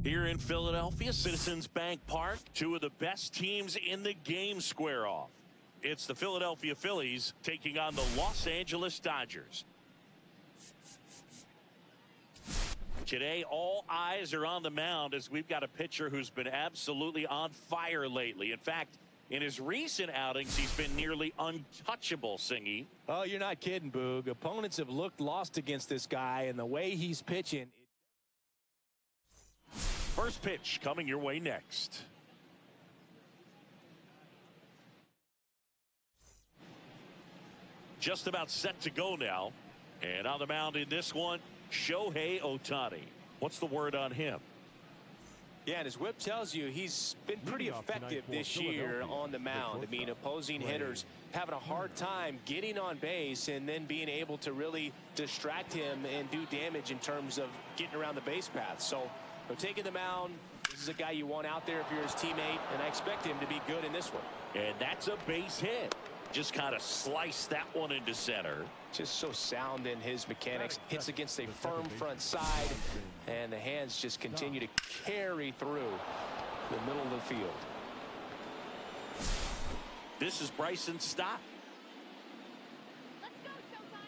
Here in Philadelphia, Citizens Bank Park, two of the best teams in the game square off. It's the Philadelphia Phillies taking on the Los Angeles Dodgers. Today, all eyes are on the mound as we've got a pitcher who's been absolutely on fire lately. In fact, in his recent outings, he's been nearly untouchable, Singy. Oh, you're not kidding, Boog. Opponents have looked lost against this guy, and the way he's pitching. First pitch coming your way next. Just about set to go now. And on the mound in this one, Shohei Ohtani. What's the word on him? Yeah, and his whip tells you he's been pretty effective this year on the mound. I mean, opposing hitters having a hard time getting on base and then being able to really distract him and do damage in terms of getting around the base path. So, taking the mound, this is a guy you want out there if you're his teammate, and I expect him to be good in this one. And that's a base hit. Just kind of sliced that one into center. Just so sound in his mechanics. Hits against a firm front side, and the hands just continue to carry through the middle of the field. This is Bryson Stott. Let's go, Showtime.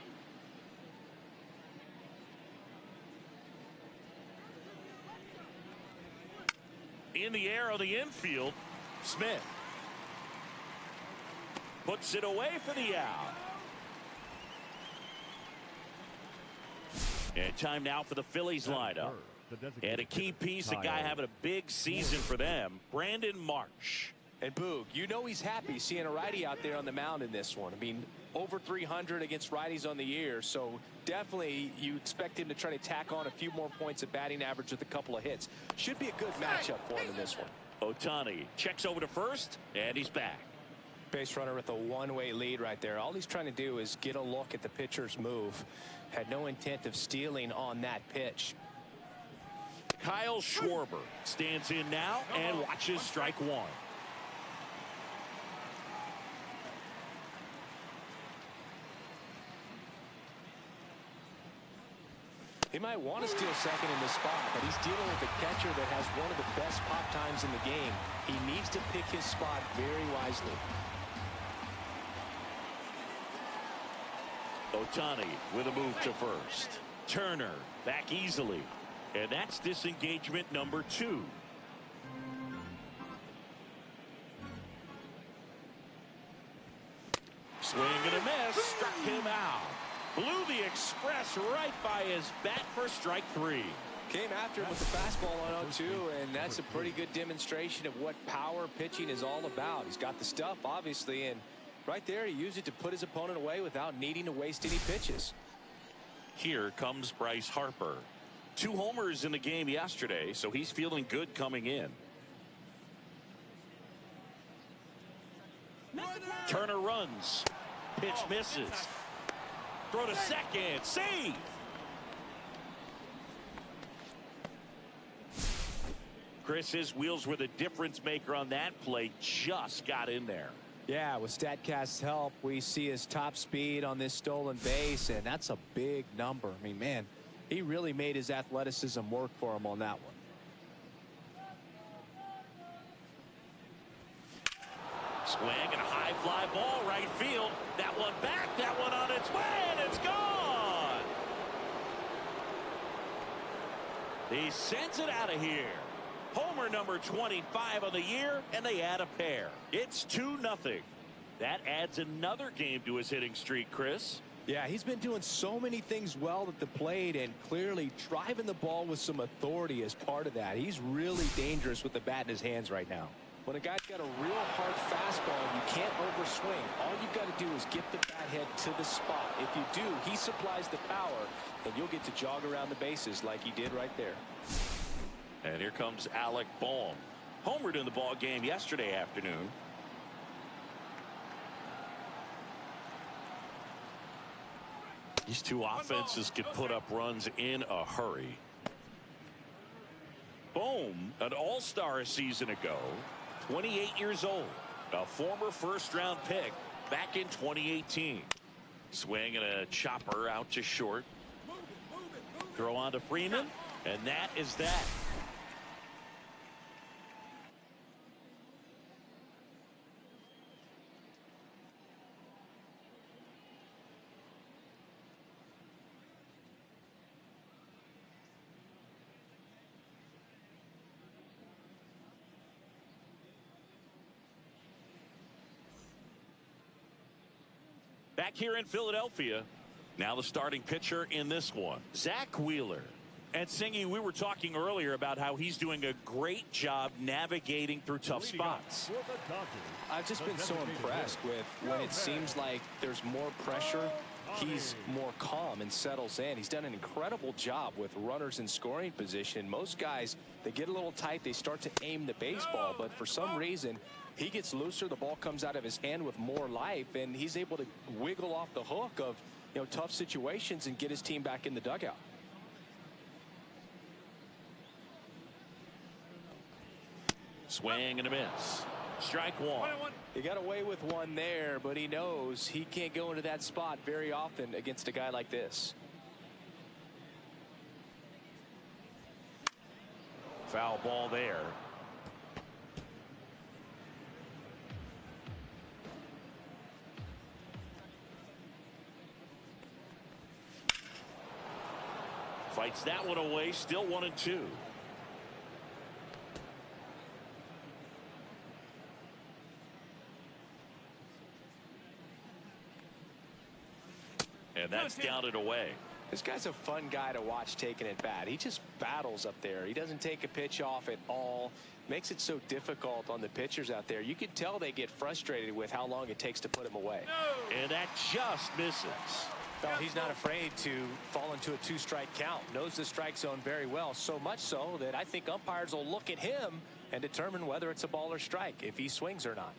In the air of the infield, Smith puts it away for the out. And time now for the Phillies lineup. And a key piece, a guy having a big season for them, Brandon Marsh. And Boog, you know he's happy seeing a righty out there on the mound in this one. I mean, over 300 against righties on the year, so definitely you expect him to try to tack on a few more points of batting average with a couple of hits. Should be a good matchup for him in this one. Ohtani checks over to first, and he's back. Base runner with a one-way lead right there. All he's trying to do is get a look at the pitcher's move. Had no intent of stealing on that pitch. Kyle Schwarber stands in now and watches strike one. He might want to steal second in this spot, but he's dealing with a catcher that has one of the best pop times in the game. He needs to pick his spot very wisely. Ohtani with a move to first. Turner back easily. And that's disengagement number 2. Swing and a miss. Struck him out. Blew the express right by his bat for strike 3. Came after him with the fastball on 0-2, and that's a pretty good demonstration of what power pitching is all about. He's got the stuff, obviously, and right there he used it to put his opponent away without needing to waste any pitches. Here comes Bryce Harper. 2 homers in the game yesterday, so he's feeling good coming in. Turner runs. Pitch misses. Throw to second. Save. Chris, his wheels were the difference maker on that play. Just got in there. Yeah, with StatCast's help, we see his top speed on this stolen base, and that's a big number. I mean, man, he really made his athleticism work for him on that one. Swing and a high fly ball right field. That one back, that one on its way, and it's gone. He sends it out of here. Homer number 25 of the year, and they add a pair. It's 2-0. That adds another game to his hitting streak, Chris. Yeah, he's been doing so many things well at the plate and clearly driving the ball with some authority as part of that. He's really dangerous with the bat in his hands right now. When a guy's got a real hard fastball, you can't overswing. All you've got to do is get the bat head to the spot. If you do, he supplies the power, and you'll get to jog around the bases like he did right there. And here comes Alec Bohm. Homered in the ball game yesterday afternoon. These two offenses can put up runs in a hurry. Bohm, an all-star a season ago, 28 years old, a former first-round pick back in 2018. Swing and a chopper out to short. Throw on to Freeman, and that is that. Back here in Philadelphia, now the starting pitcher in this one, Zach Wheeler. And Singy, we were talking earlier about how he's doing a great job navigating through tough spots. I've just been so impressed with when it seems like there's more pressure, he's more calm and settles in. He's done an incredible job with runners in scoring position. Most guys, they get a little tight, they start to aim the baseball, but for some reason, he gets looser, the ball comes out of his hand with more life, and he's able to wiggle off the hook of, tough situations and get his team back in the dugout. Swing and a miss. Strike one. He got away with one there, but he knows he can't go into that spot very often against a guy like this. Foul ball there. Fights that one away, still 1-2. And that's down and away. This guy's a fun guy to watch taking at bat. He just battles up there. He doesn't take a pitch off at all. Makes it so difficult on the pitchers out there. You can tell they get frustrated with how long it takes to put him away. And that just misses. Well, he's not afraid to fall into a two-strike count. Knows the strike zone very well, so much so that I think umpires will look at him and determine whether it's a ball or strike, if he swings or not.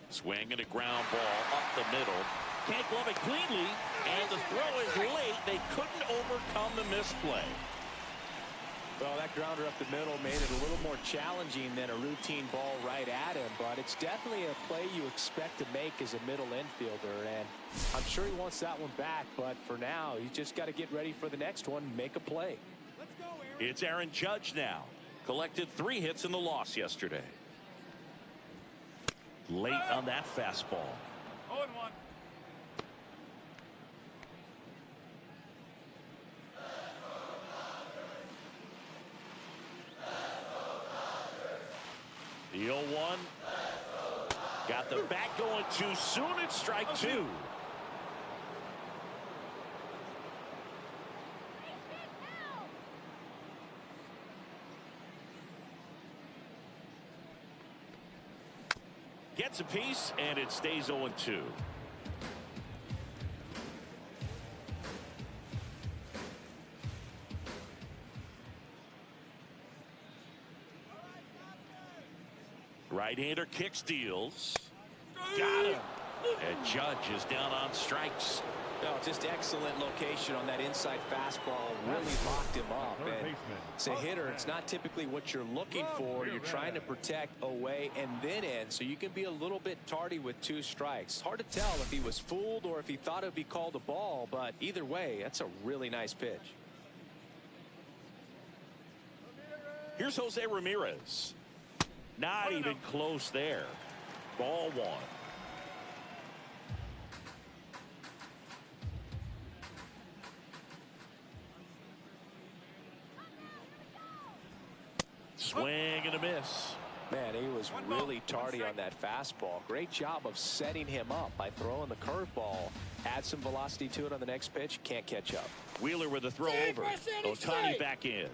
Swing and a ground ball up the middle. Can't glove it cleanly, and the throw is late. They couldn't overcome the misplay. Well, that grounder up the middle made it a little more challenging than a routine ball right at him, but it's definitely a play you expect to make as a middle infielder, and I'm sure he wants that one back, but for now, he's just got to get ready for the next one and make a play. Let's go, Aaron. It's Aaron Judge now. Collected 3 hits in the loss yesterday. Late on that fastball. 0-1. The 0-1. Got the bat going too soon. It's strike 2. Gets a piece, and it stays 0-2. Right-hander kick steals. Got him. And Judge is down on strikes. No, just excellent location on that inside fastball. Really locked him up. And as a hitter, it's not typically what you're looking for. You're trying to protect away and then in, so you can be a little bit tardy with 2 strikes. Hard to tell if he was fooled or if he thought it would be called a ball, but either way, that's a really nice pitch. Here's Jose Ramirez. Not even close there. Ball 1. Swing and a miss. Man, he was really tardy on that fastball. Great job of setting him up by throwing the curveball. Add some velocity to it on the next pitch. Can't catch up. Wheeler with a throw over. Ohtani back in.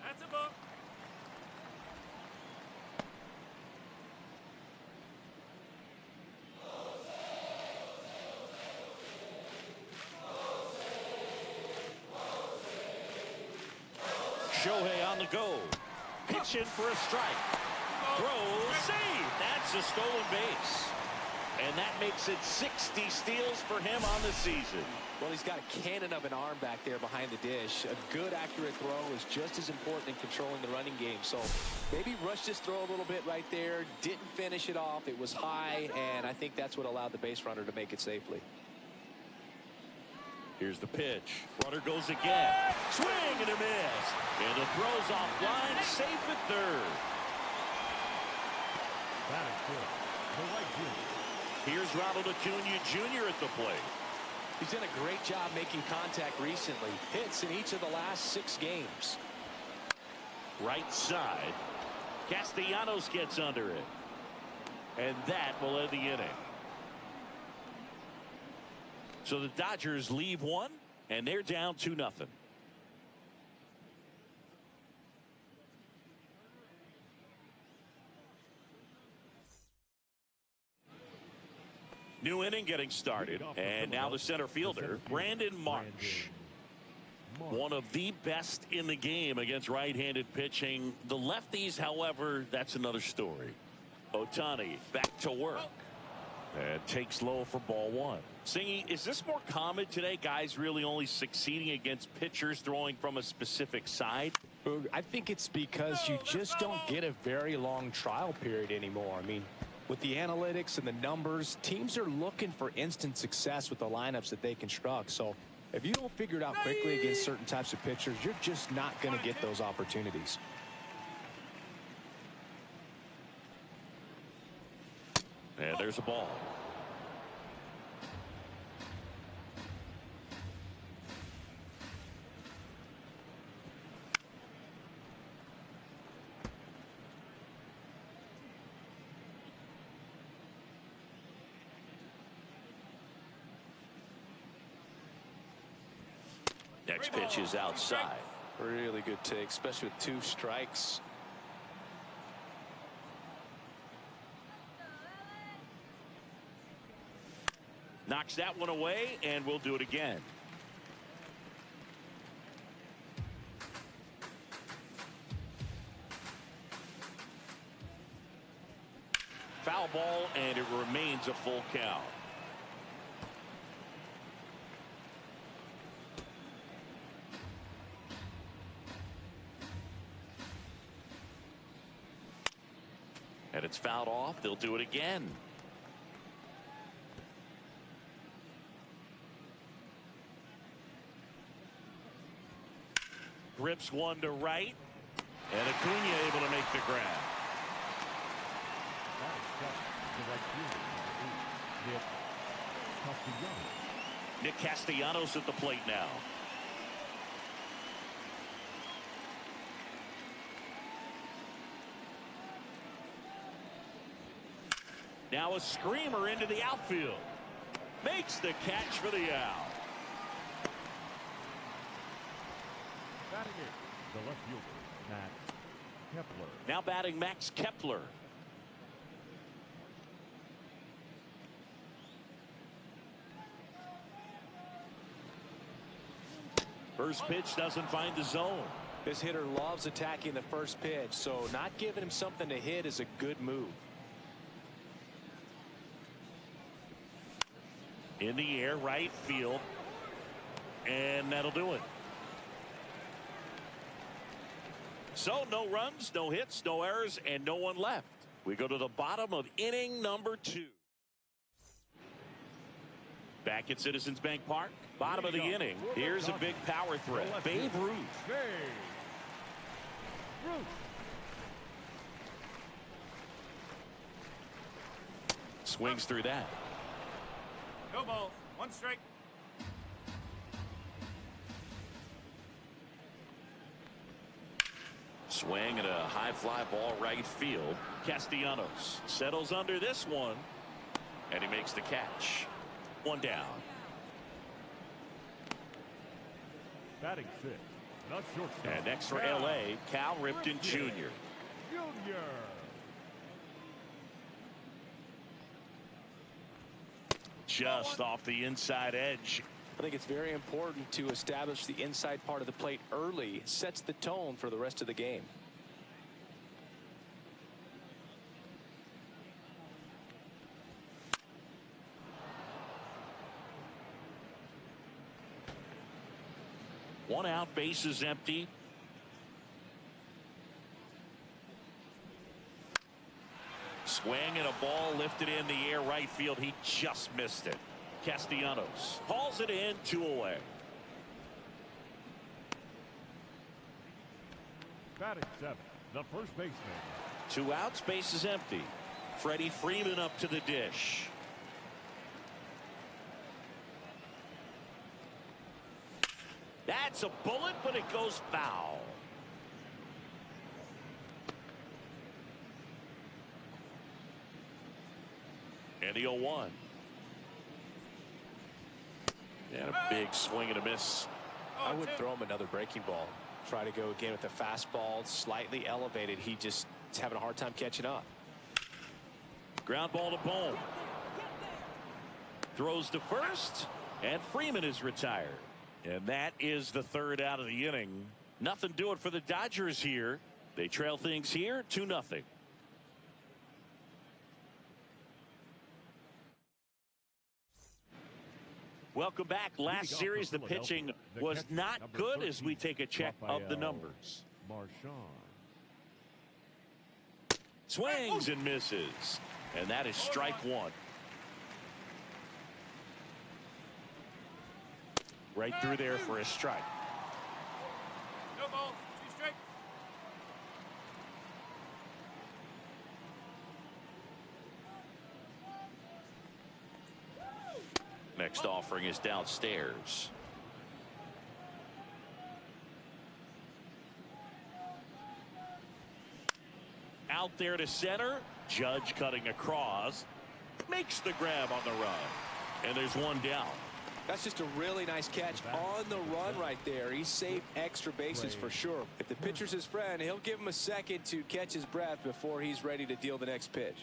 That's a bump. Shohei on the go. Pitching for a strike. Throw, save. That's a stolen base. And that makes it 60 steals for him on the season. Well, he's got a cannon of an arm back there behind the dish. A good, accurate throw is just as important in controlling the running game. So maybe rushed his throw a little bit right there. Didn't finish it off. It was high, and I think that's what allowed the base runner to make it safely. Here's the pitch. Runner goes again. Swing and a miss. And the throw's offline. Safe at third. That is good. The right field. Here's Ronald Acuna Jr. at the plate. He's done a great job making contact recently. Hits in each of the last 6 games. Right side. Castellanos gets under it. And that will end the inning. So the Dodgers leave one, and they're down 2-0. New inning getting started, and now the center fielder, Brandon Marsh. One of the best in the game against right-handed pitching. The lefties, however, that's another story. Ohtani back to work. And takes low for ball 1. Singy, is this more common today? Guys really only succeeding against pitchers throwing from a specific side? I think it's because you just don't get a very long trial period anymore. I mean, with the analytics and the numbers, teams are looking for instant success with the lineups that they construct. So if you don't figure it out quickly against certain types of pitchers, you're just not going to get those opportunities. And there's a ball. Next pitch is outside. Really good take, especially with 2 strikes. Knocks that one away, and we'll do it again. Foul ball, and it remains a full count. And it's fouled off. They'll do it again. Rips one to right. And Acuna able to make the grab. That is set. The right field. Castellanos. Nick Castellanos at the plate now. Now a screamer into the outfield. Makes the catch for the out. Batting in, the left fielder, Max Kepler. Now batting Max Kepler. First pitch doesn't find the zone. This hitter loves attacking the first pitch, so not giving him something to hit is a good move. In the air, right field. And that'll do it. So no runs, no hits, no errors, and no one left. We go to the bottom of inning number 2. Back at Citizens Bank Park, bottom of the inning. Here's a big power threat. Babe Ruth. Swings through that. No ball. 1 strike. Swing and a high fly ball right field. Castellanos settles under this one. And he makes the catch. 1 down. Batting 6. Not shortstop. And next for LA, Cal Ripken Jr. Just off the inside edge. I think it's very important to establish the inside part of the plate early. It sets the tone for the rest of the game. One out, base is empty. Swing and a ball lifted in the air right field. He just missed it. Castellanos hauls it in, 2 away. Batting 7th, the first baseman. 2 outs, base is empty. Freddie Freeman up to the dish. That's a bullet, but it goes foul. And the 0-1. And a big swing and a miss. I would throw him another breaking ball. Try to go again with the fastball, slightly elevated. He just is having a hard time catching up. Ground ball to Bohm. Throws to first, and Freeman is retired. And that is the 3rd out of the inning. Nothing doing for the Dodgers here. They trail things here 2-0. Welcome back. Last series, the pitching was not good as we take a check of the numbers. Swings and misses. And that is strike 1. Right through there for a strike. No balls, 2 strikes. Next offering is downstairs. Out there to center. Judge cutting across. Makes the grab on the run. And there's 1 down. That's just a really nice catch on the run right there. He saved extra bases for sure. If the pitcher's his friend, he'll give him a second to catch his breath before he's ready to deal the next pitch.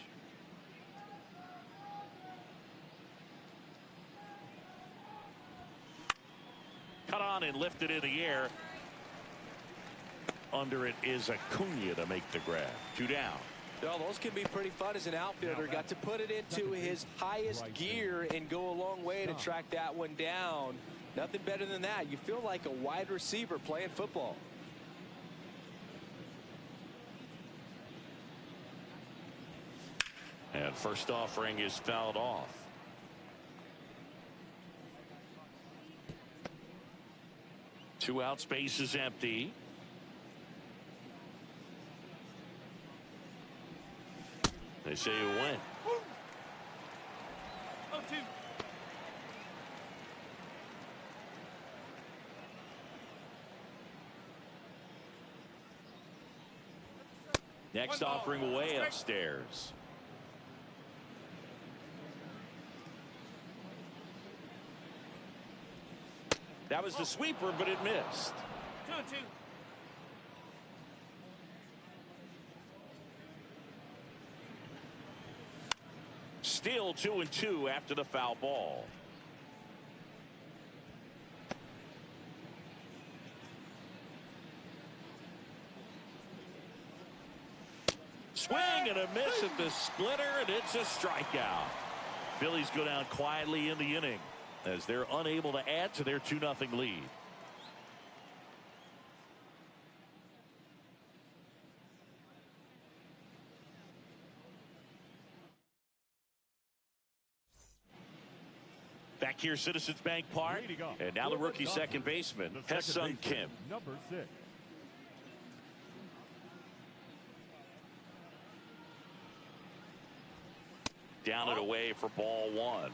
Cut on and lifted in the air. Under it is Acuna to make the grab. 2 down. Well, those can be pretty fun as an outfielder. Got to put it into his highest gear and go a long way to track that one down. Nothing better than that. You feel like a wide receiver playing football. And first offering is fouled off. Two out, space is empty. They say you win. 0-2. Next offering way upstairs. That was the sweeper, but it missed. 2-2. Still 2-2 after the foul ball. Swing and a miss at the splitter, and it's a strikeout. Phillies go down quietly in the inning as they're unable to add to their 2-0 lead. Back here, Citizens Bank Park, and now the rookie second baseman, Hesung Kim. Number 6. Down and away for ball one.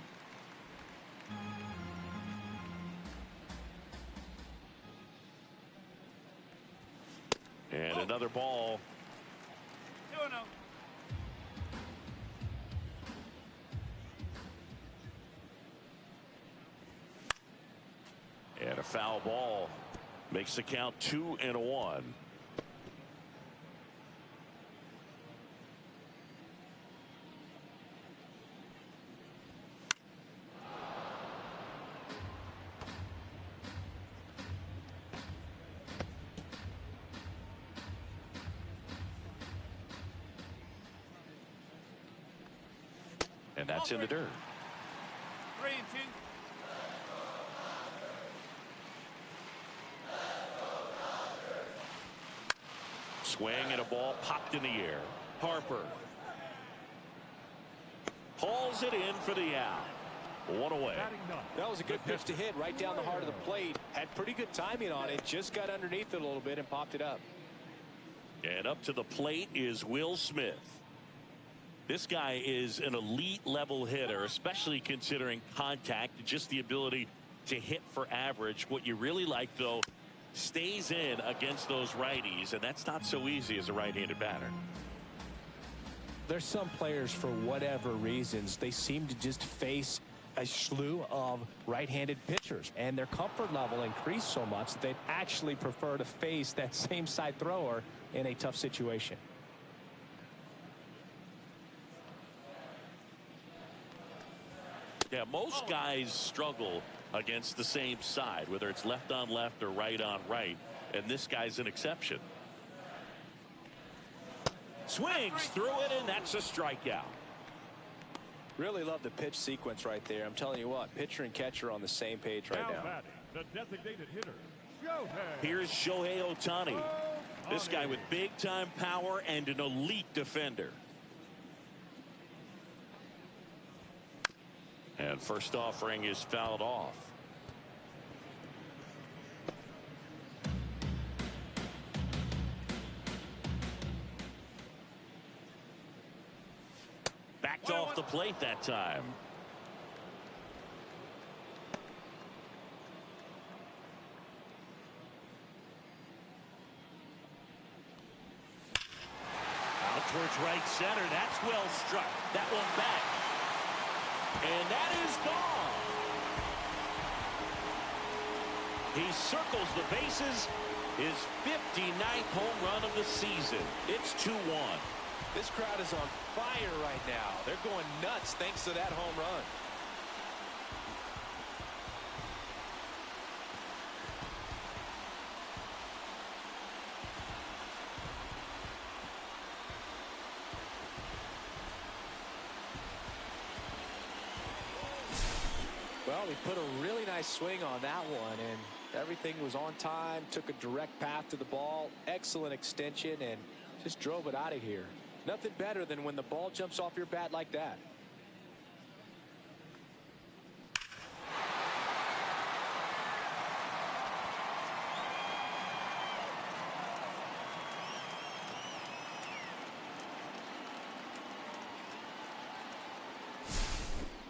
And another ball. 2-0. And a foul ball makes the count 2-1. And that's in the dirt. 3-2. Swing and a ball popped in the air. Harper hauls it in for the out. One away. That was a good pitch to hit right down the heart of the plate. Had pretty good timing on it. Just got underneath it a little bit and popped it up. And up to the plate is Will Smith. This guy is an elite level hitter, especially considering contact and just the ability to hit for average. What you really like, though, stays in against those righties, and that's not so easy as a right-handed batter. There's some players, for whatever reasons, they seem to just face a slew of right-handed pitchers, and their comfort level increased so much that they'd actually prefer to face that same side thrower in a tough situation. Yeah, most guys struggle against the same side, whether it's left on left or right on right, and this guy's an exception. Swings through it, and that's a strikeout. Really love the pitch sequence right there. I'm telling you what, pitcher and catcher on the same page right now. Batting, the designated hitter, Shohei. Here's Shohei Ohtani. This guy with big-time power and an elite defender. And first offering is fouled off. Backed off the plate that time. Out towards right center. That's well struck. That one back. And that is gone. He circles the bases. His 59th home run of the season. It's 2-1. This crowd is on fire right now. They're going nuts thanks to that home run. Well, he put a really nice swing on that one, and everything was on time, took a direct path to the ball, excellent extension, and just drove it out of here. Nothing better than when the ball jumps off your bat like that.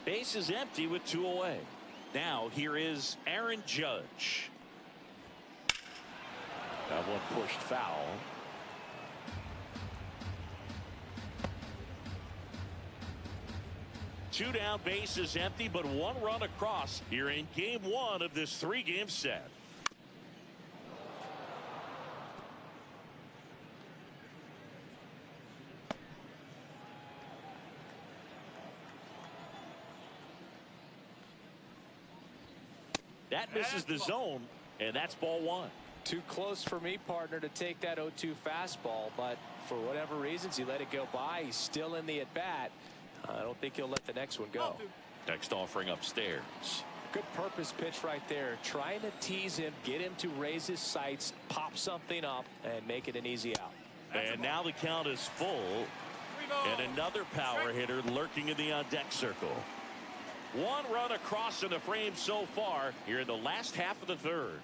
Base is empty with 2 away. Now here is Aaron Judge. That one pushed foul. Two down, base is empty, but 1 run across here in game 1 of this 3-game set. That misses the zone, and that's ball 1. Too close for me, partner, to take that 0-2 fastball, but for whatever reasons, he let it go by. He's still in the at-bat. I don't think he'll let the next one go. Next offering upstairs. Good purpose pitch right there. Trying to tease him, get him to raise his sights, pop something up, and make it an easy out. And now the count is full. And another power hitter lurking in the on-deck circle. 1 run across in the frame so far here in the last half of the 3rd.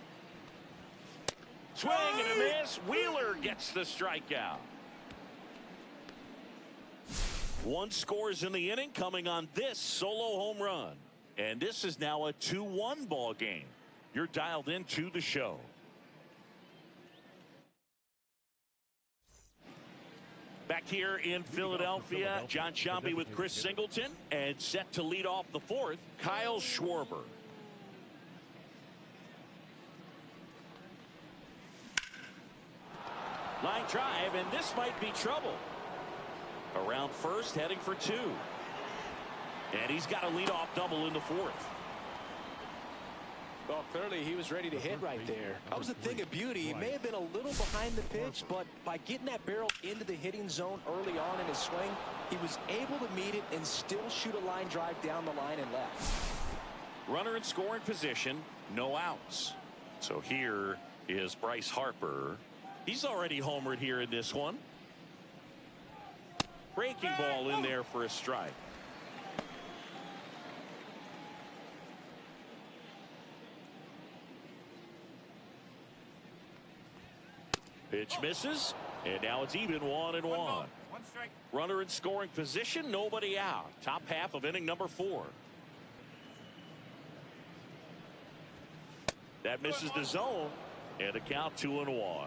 Swing and a miss. Wheeler gets the strikeout. 1 scores in the inning coming on this solo home run. And this is now a 2-1 ball game. You're dialed into the show. Back here in Philadelphia, John Shambi with Chris Singleton, and set to lead off the 4th, Kyle Schwarber. Line drive, and this might be trouble. Around first, heading for 2. And he's got a leadoff double in the 4th. Well, clearly he was ready to hit right there. That was a thing of beauty. He may have been a little behind the pitch, but by getting that barrel into the hitting zone early on in his swing, he was able to meet it and still shoot a line drive down the line and left. Runner in scoring position, no outs. So here is Bryce Harper. He's already homered here in this one. Breaking ball in there for a strike. Pitch misses, and now it's even 1-1. One strike. Runner in scoring position, nobody out. Top half of inning number 4. That misses the zone, and a count 2-1.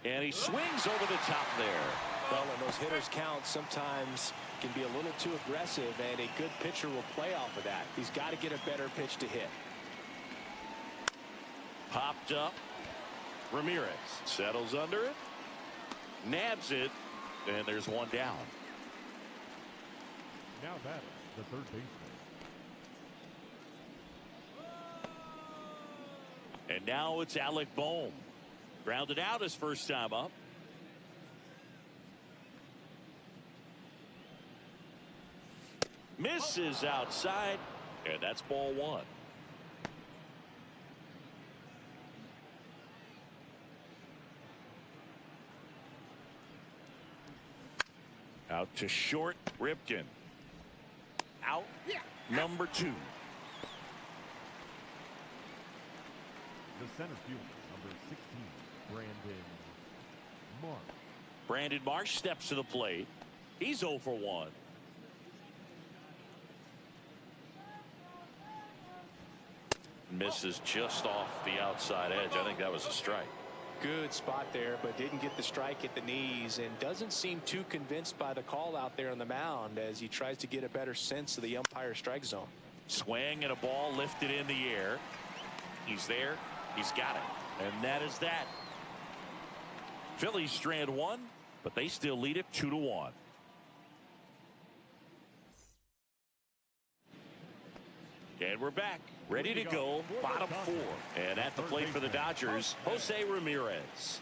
And he swings over the top there. Well, when those hitters count, sometimes can be a little too aggressive, and a good pitcher will play off of that. He's got to get a better pitch to hit. Popped up. Ramirez settles under it. Nabs it. And there's one down. Now batting, the third baseman. And now it's Alec Bohm. Grounded out his first time up. Misses outside. And that's ball 1. Out to short, Ripken. Out, number 2. The center fielder, number 16, Brandon Marsh. Brandon Marsh steps to the plate. He's 0 for 1. Misses just off the outside edge. I think that was a strike. Good spot there, but didn't get the strike at the knees, and doesn't seem too convinced by the call out there on the mound as he tries to get a better sense of the umpire strike zone. Swing and a ball lifted in the air. He's there. He's got it. And that is that. Phillies strand 1, but they still lead it 2-1. And we're back, ready to go, bottom 4. And at the plate for the Dodgers, Jose Ramirez.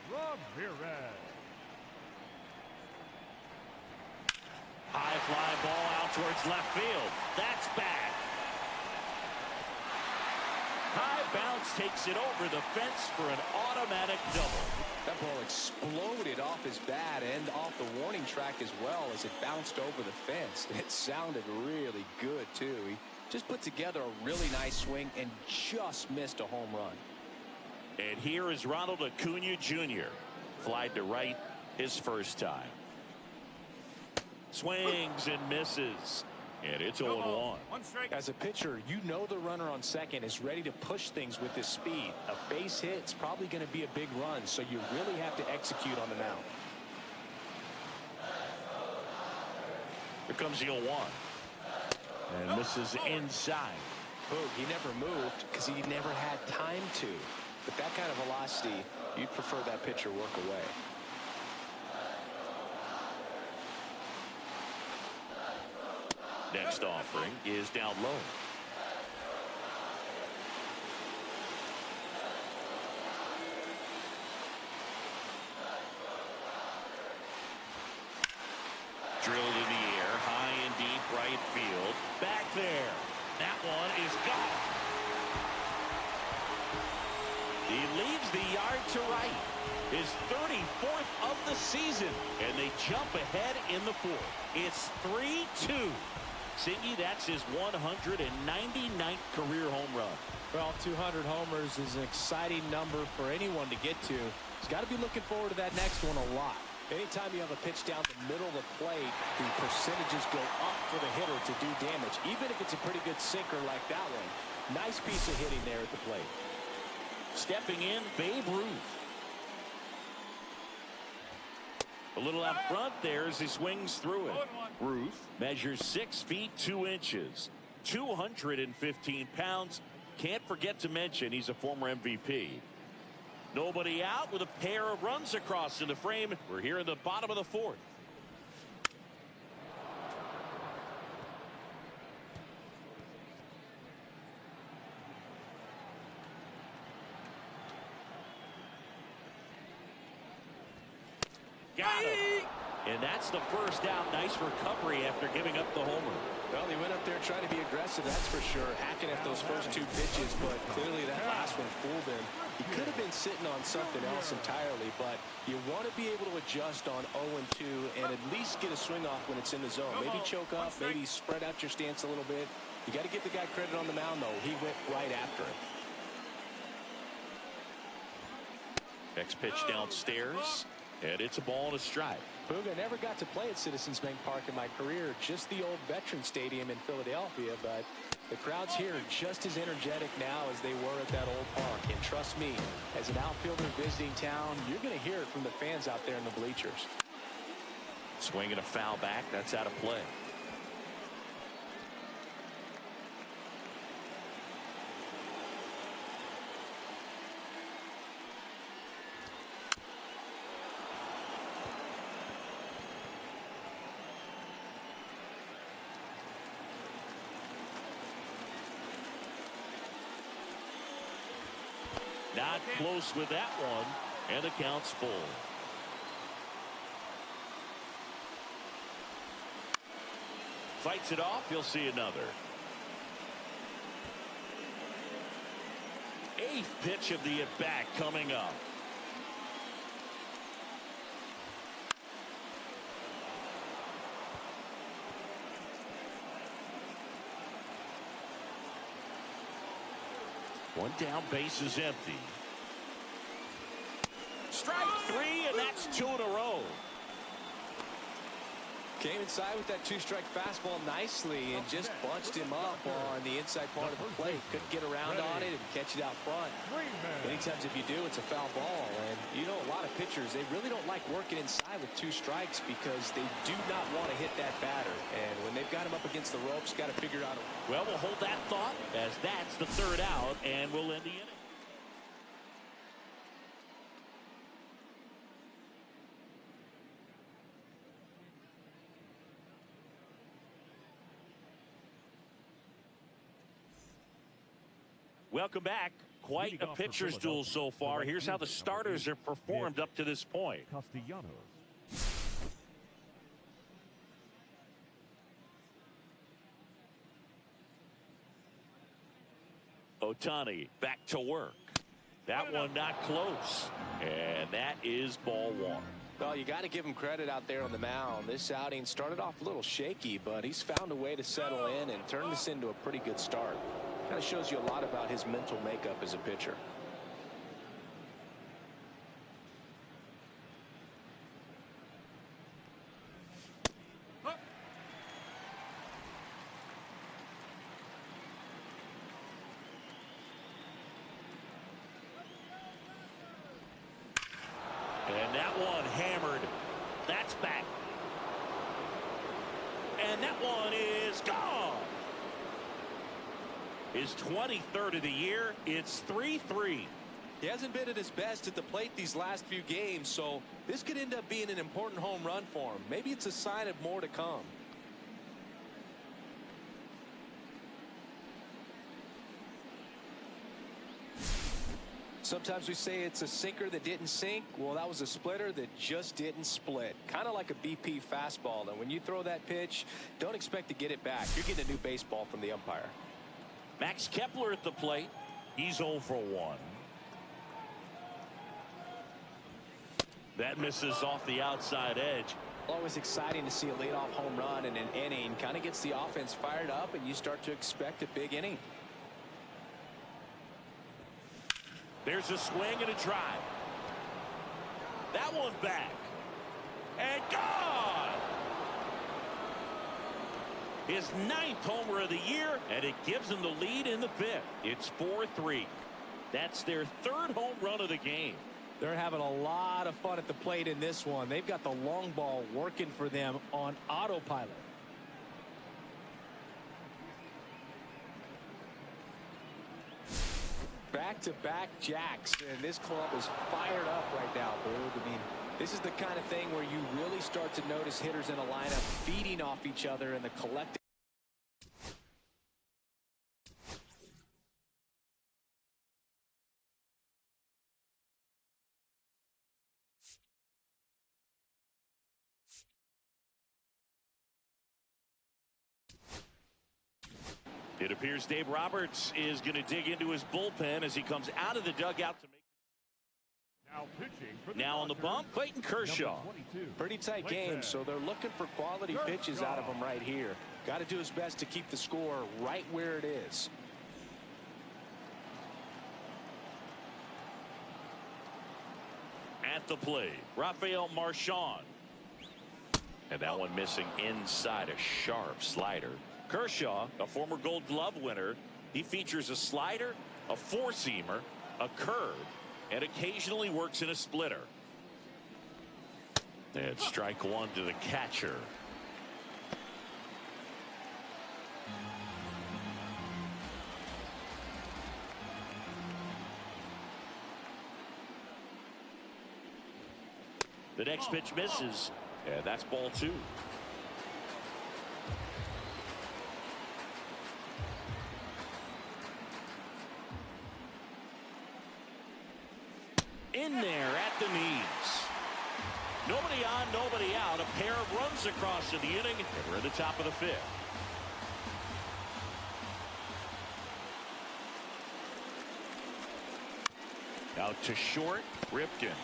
High fly ball out towards left field. That's back. High bounce takes it over the fence for an automatic double. That ball exploded off his bat and off the warning track as well as it bounced over the fence. It sounded really good, too. He just put together a really nice swing and just missed a home run. And here is Ronald Acuna Jr. Flied to right his first time. Swings and misses. And it's 0-1. As a pitcher, you know the runner on second is ready to push things with his speed. A base hit's probably going to be a big run, so you really have to execute on the mound. Here comes the 0-1. And misses inside. Boog, he never moved because he never had time to. But that kind of velocity, you'd prefer that pitcher work away. Next offering is down low. Drilled in the air, high and deep right field. Back there. That one is gone. He leaves the yard to right. His 34th of the season. And they jump ahead in the 4th. It's 3-2. Siggy, that's his 199th career home run. Well, 200 homers is an exciting number for anyone to get to. He's got to be looking forward to that next one a lot. Anytime you have a pitch down the middle of the plate, the percentages go up for the hitter to do damage, even if it's a pretty good sinker like that one. Nice piece of hitting there at the plate. Stepping in, Babe Ruth. A little out front there as he swings through it. Ruth measures 6 feet 2 inches, 215 pounds. Can't forget to mention he's a former MVP. Nobody out with a pair of runs across in the frame. We're here in the bottom of the 4th. Got him. And that's the first out. Nice recovery after giving up the homer. Well, he went up there trying to be aggressive, that's for sure. Hacking at those first 2 pitches, but clearly that last one fooled him. He could have been sitting on something else entirely, but you want to be able to adjust on 0-2 and at least get a swing off when it's in the zone. Maybe choke up, maybe spread out your stance a little bit. You got to give the guy credit on the mound, though. He went right after it. Next pitch downstairs, and it's a ball and a strike. Booga never got to play at Citizens Bank Park in my career, just the old Veteran Stadium in Philadelphia, but the crowds here are just as energetic now as they were at that old park. And trust me, as an outfielder visiting town, you're going to hear it from the fans out there in the bleachers. Swinging a foul back, that's out of play. Not close with that one, and the count's full. Fights it off, you'll see another. Eighth pitch of the at-bat coming up. One down, base is empty. Strike three, and that's 2 in a row. Came inside with that two-strike fastball nicely and just bunched him up on the inside part of the plate. Couldn't get around on it and catch it out front. Many times if you do, it's a foul ball. And you know, a lot of pitchers, they really don't like working inside with 2 strikes because they do not want to hit that batter. And when they've got him up against the ropes, got to figure out. Well, we'll hold that thought as that's the 3rd out, and we'll end the inning. Welcome back. Quite a pitcher's duel so far. Here's how the starters have performed up to this point. Ohtani back to work. That one not close. And that is ball 1. Well, you got to give him credit out there on the mound. This outing started off a little shaky, but he's found a way to settle in and turn this into a pretty good start. Kind of shows you a lot about his mental makeup as a pitcher. And that one hammered. That's back. And that one is gone. His 23rd of the year. It's 3-3. He hasn't been at his best at the plate these last few games, so this could end up being an important home run for him. Maybe it's a sign of more to come. Sometimes we say it's a sinker that didn't sink. Well, that was a splitter that just didn't split. Kind of like a BP fastball. And when you throw that pitch, don't expect to get it back. You're getting a new baseball from the umpire. Max Kepler at the plate. He's 0 for 1. That misses off the outside edge. Always exciting to see a leadoff home run in an inning. Kind of gets the offense fired up, and you start to expect a big inning. There's a swing and a drive. That one back. And gone! His 9th homer of the year, and it gives him the lead in the 5th. It's 4-3. That's their 3rd home run of the game. They're having a lot of fun at the plate in this one. They've got the long ball working for them on autopilot. Back-to-back jacks, and this club is fired up right now, Boog. I mean, this is the kind of thing where you really start to notice hitters in a lineup feeding off each other in the collective. It appears Dave Roberts is going to dig into his bullpen as he comes out of the dugout to make. Now on the bump, Clayton Kershaw. Pretty tight game, so they're looking for quality pitches out of him right here. Got to do his best to keep the score right where it is. At the plate, Rafael Marchand. And that one missing inside a sharp slider. Kershaw, a former Gold Glove winner, he features a slider, a four-seamer, a curve, and occasionally works in a splitter. And strike one to the catcher. The next pitch misses, and that's ball two. In there at the knees. Nobody on, nobody out. A pair of runs across in the inning, and we're at the top of the fifth. Out to short, Ripken.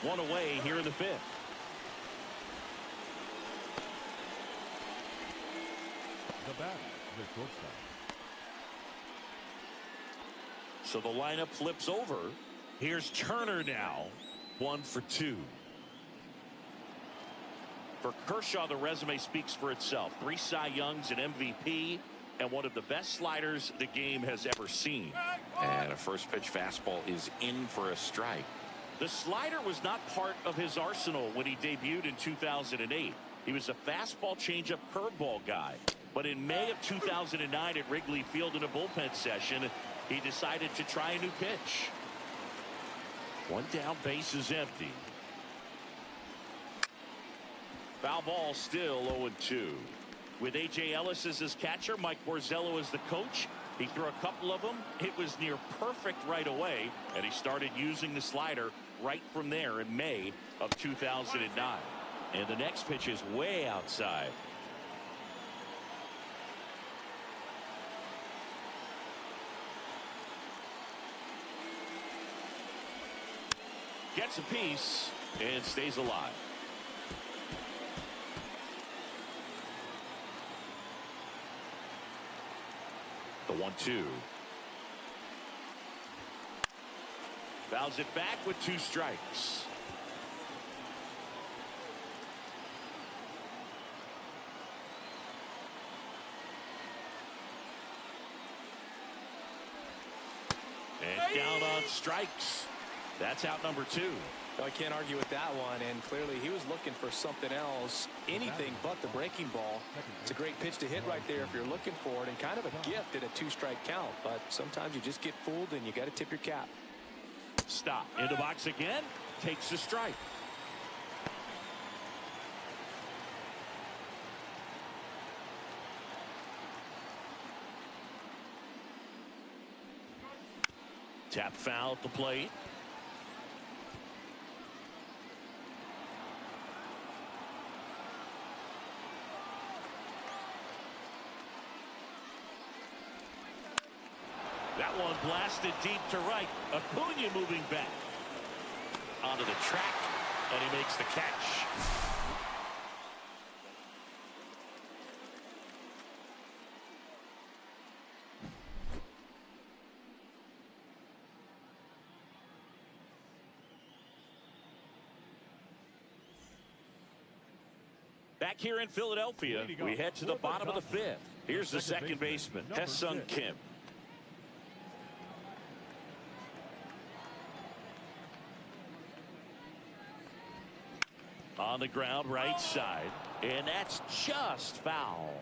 One away here in the fifth. The batter, the shortstop. So the lineup flips over. Here's Turner now. 1 for 2. For Kershaw, the resume speaks for itself. 3 Cy Youngs, an MVP, and one of the best sliders the game has ever seen. And a first pitch fastball is in for a strike. The slider was not part of his arsenal when he debuted in 2008. He was a fastball changeup curveball guy. But in May of 2009 at Wrigley Field in a bullpen session, he decided to try a new pitch. One down, base is empty. Foul ball, still 0-2. With A.J. Ellis as his catcher, Mike Borzello as the coach. He threw a couple of them. It was near perfect right away, and he started using the slider right from there in May of 2009. And the next pitch is way outside. Gets a piece and stays alive. The 1-2. Fouls it back with 2 strikes. And down on strikes. That's out number 2. I can't argue with that one, and clearly he was looking for something else, anything but the breaking ball. It's a great pitch to hit right there if you're looking for it, and kind of a gift at a 2-strike count, but sometimes you just get fooled and you got to tip your cap. Stop. In the box again. Takes the strike. Tap foul at the plate. That one blasted deep to right. Acuna moving back onto the track, and he makes the catch. Back here in Philadelphia, we head to the bottom of the fifth. Here's the second baseman, Ha-Sung Kim. On the ground, right side, and that's just foul.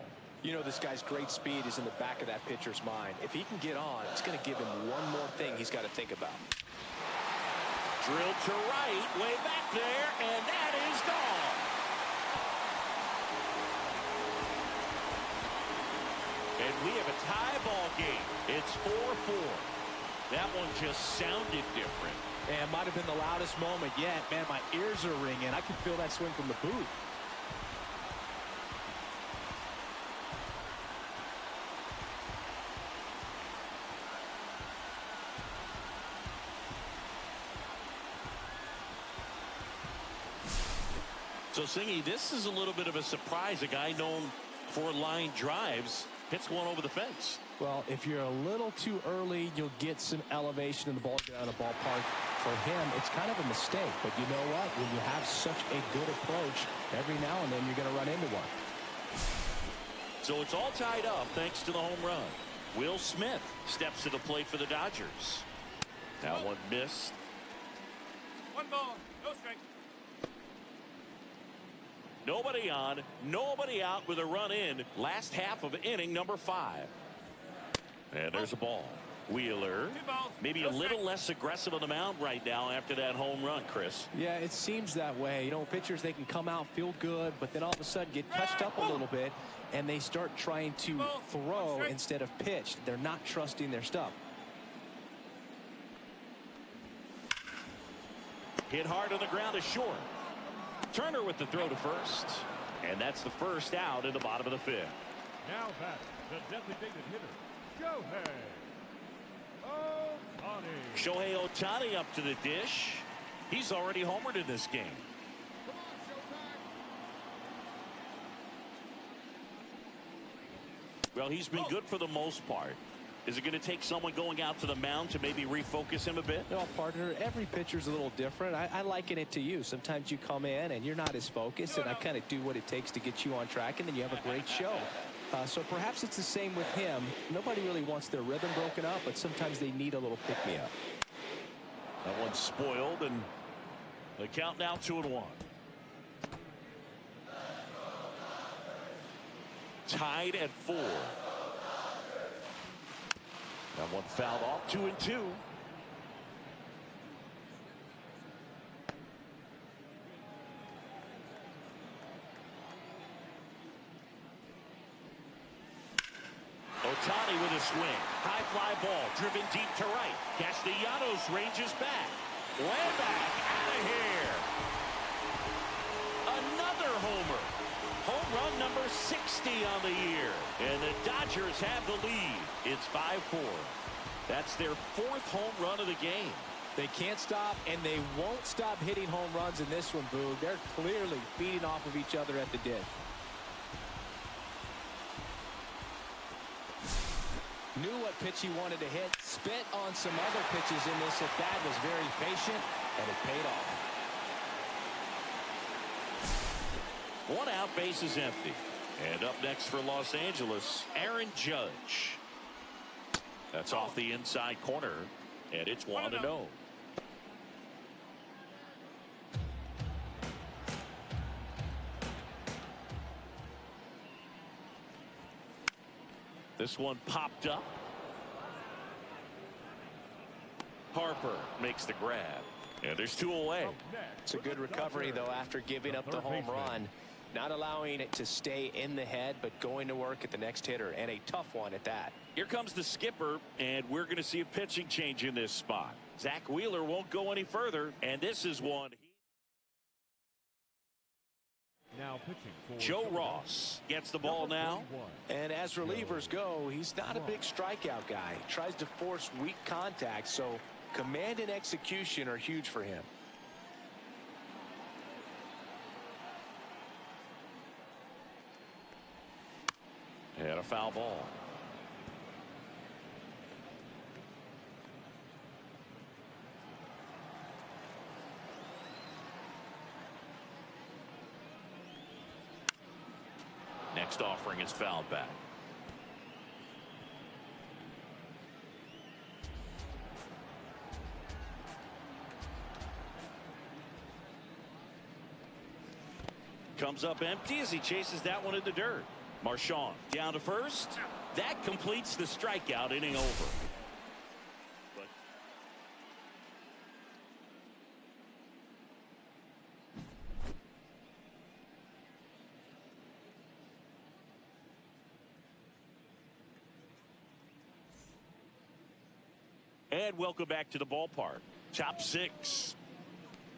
You know, this guy's great speed is in the back of that pitcher's mind. If he can get on, it's going to give him one more thing he's got to think about. Drilled to right, way back there, and that is gone. And we have a tie ball game. It's 4-4. That one just sounded different. And might have been the loudest moment yet. Man, my ears are ringing. I can feel that swing from the booth. So, Singy, this is a little bit of a surprise. A guy known for line drives hits one over the fence. Well, if you're a little too early, you'll get some elevation in the ball down the ballpark. For him, it's kind of a mistake. But you know what? When you have such a good approach, every now and then you're going to run into one. So it's all tied up thanks to the home run. Will Smith steps to the plate for the Dodgers. That one missed. 1 ball, no strike. Nobody on, nobody out with a run in. Last half of inning number 5. And there's a ball. Wheeler, 2 balls, maybe no a little strike. less aggressive on the mound right now after that home run, Chris. Yeah, it seems that way. You know, pitchers, they can come out, feel good, but then all of a sudden get touched up a little bit, and they start trying to throw instead of pitch. They're not trusting their stuff. Hit hard on the ground is short. Turner with the throw to first. And that's the first out in the bottom of the 5th. Now back, the designated hitter, Shohei Ohtani. Shohei Ohtani up to the dish. He's already homered in this game. Well, he's been good for the most part. Is it going to take someone going out to the mound to maybe refocus him a bit? No, partner, every pitcher's a little different. I liken it to you. Sometimes you come in and you're not as focused, and I kind of do what it takes to get you on track, and then you have a great show. So perhaps it's the same with him. Nobody really wants their rhythm broken up, but sometimes they need a little pick-me-up. That one's spoiled, and the count now 2-1. Tied at 4. That one fouled off. 2-2. Ohtani with a swing. High fly ball driven deep to right. Castellanos ranges back. Way back out of here. Another homer. Home run number 60 on the year. And the Dodgers have the lead. It's 5-4. That's their 4th home run of the game. They can't stop, and they won't stop hitting home runs in this one, Boog. They're clearly feeding off of each other at the dish. Knew what pitch he wanted to hit. Spent on some other pitches in this at bat. Was very patient, and it paid off. 1 out, base is empty. And up next for Los Angeles, Aaron Judge. That's off the inside corner, and it's 1-0. This one popped up. Harper makes the grab. And there's 2 away. It's a good recovery, though, after giving up the home run. Not allowing it to stay in the head, but going to work at the next hitter, and a tough one at that. Here comes the skipper, and we're going to see a pitching change in this spot. Zach Wheeler won't go any further, and this is one. Now pitching for Joe Ross gets the ball now. And as relievers go, he's not a big strikeout guy. He tries to force weak contact, so command and execution are huge for him. And a foul ball. Next offering is fouled back. Comes up empty as he chases that one in the dirt. Marchand down to first. That completes the strikeout, inning over. And welcome back to the ballpark. Top 6.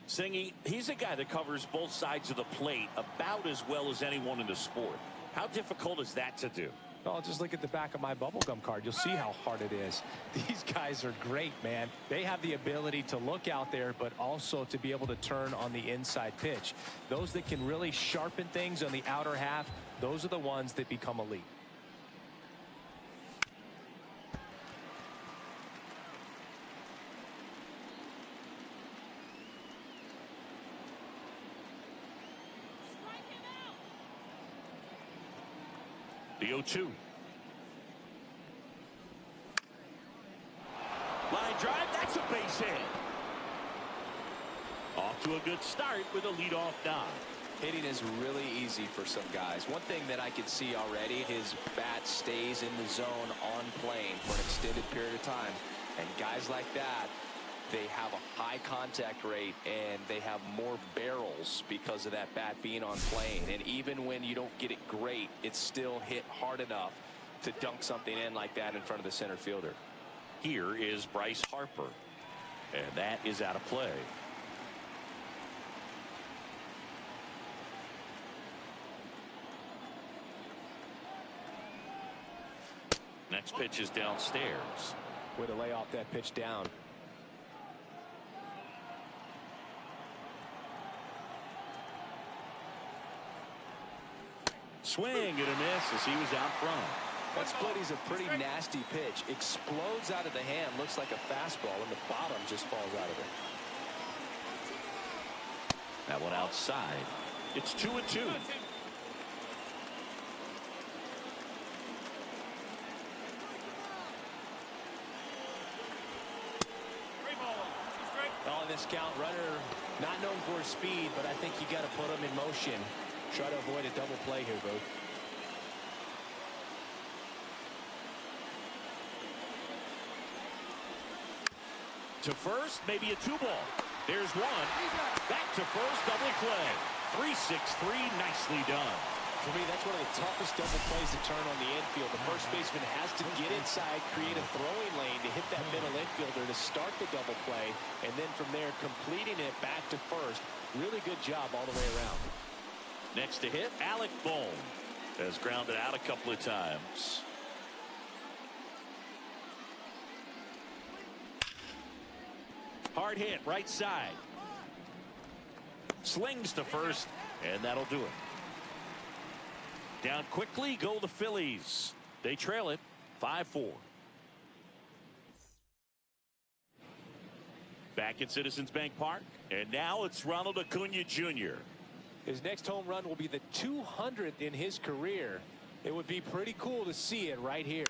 Singy, he's a guy that covers both sides of the plate about as well as anyone in the sport. How difficult is that to do? Oh, just look at the back of my bubblegum card. You'll see how hard it is. These guys are great, man. They have the ability to look out there, but also to be able to turn on the inside pitch. Those that can really sharpen things on the outer half, those are the ones that become elite. The 0-2. Line drive, that's a base hit. Off to a good start with a leadoff knock. Hitting is really easy for some guys. One thing that I can see already, his bat stays in the zone on plane for an extended period of time. And guys like that, they have a high contact rate and they have more barrels because of that bat being on plane. And even when you don't get it great, it's still hit hard enough to dunk something in like that in front of the center fielder. Here is Bryce Harper, and that is out of play. Next pitch is downstairs. Way to lay off that pitch down. Swing and a miss as he was out front. That split is a pretty nasty pitch. Explodes out of the hand. Looks like a fastball, and the bottom just falls out of it. That one outside. It's 2-2. On this count, runner not known for his speed, but I think you got to put him in motion. Try to avoid a double play here, Booth. To first, maybe a 2-ball. There's one. Back to first, double play. 3-6-3, nicely done. For me, that's one of the toughest double plays to turn on the infield. The first baseman has to get inside, create a throwing lane to hit that middle infielder to start the double play, and then from there, completing it back to first. Really good job all the way around. Next to hit, Alec Bohm has grounded out a couple of times. Hard hit, right side. Slings to first, and that'll do it. Down quickly go the Phillies. They trail it 5-4. Back at Citizens Bank Park, and now it's Ronald Acuna Jr. His next home run will be the 200th in his career. It would be pretty cool to see it right here.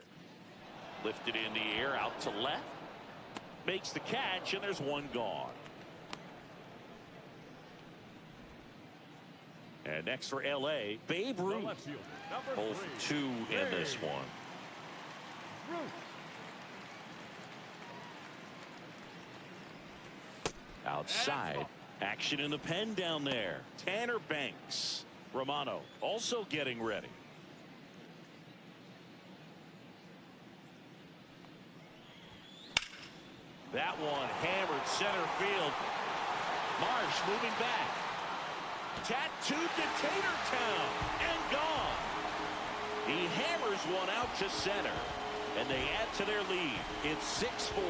Lifted in the air out to left. Makes the catch, and there's one gone. And next for L.A., Babe Ruth. Both 2 in this one. Outside. Action in the pen down there. Tanner Banks. Romano also getting ready. That one hammered center field. Marsh moving back. Tattooed to Tatertown and gone. He hammers one out to center, and they add to their lead. It's 6-4.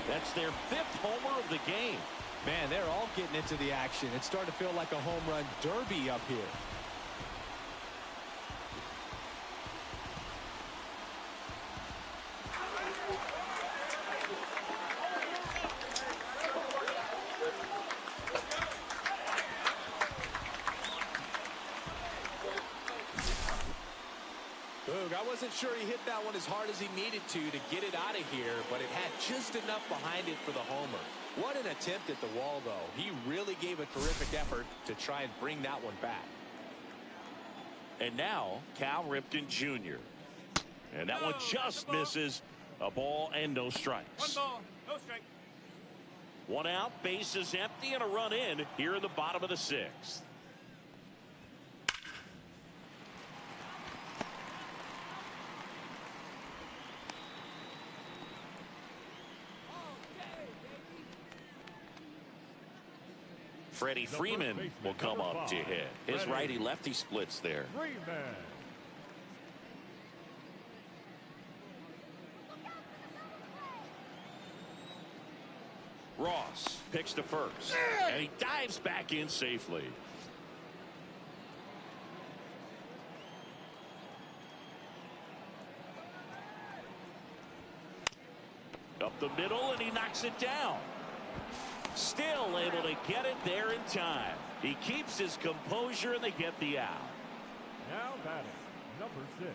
That's their 5th homer of the game. Man, they're all getting into the action. It's starting to feel like a home run derby up here. I wasn't sure he hit that one as hard as he needed to get it out of here, but it had just enough behind it for the homer. What an attempt at the wall, though. He really gave a terrific effort to try and bring that one back. And now, Cal Ripken Jr. And that one just misses. A ball and no strikes. 1 ball, no strike. 1 out, bases empty, and a run in here in the bottom of the 6th. Freddie Freeman will come up to hit. His righty-lefty splits there. Pitch to first. And he dives back in safely. Up the middle, and he knocks it down. Still able to get it there in time. He keeps his composure, and they get the out. Now batting, number 6.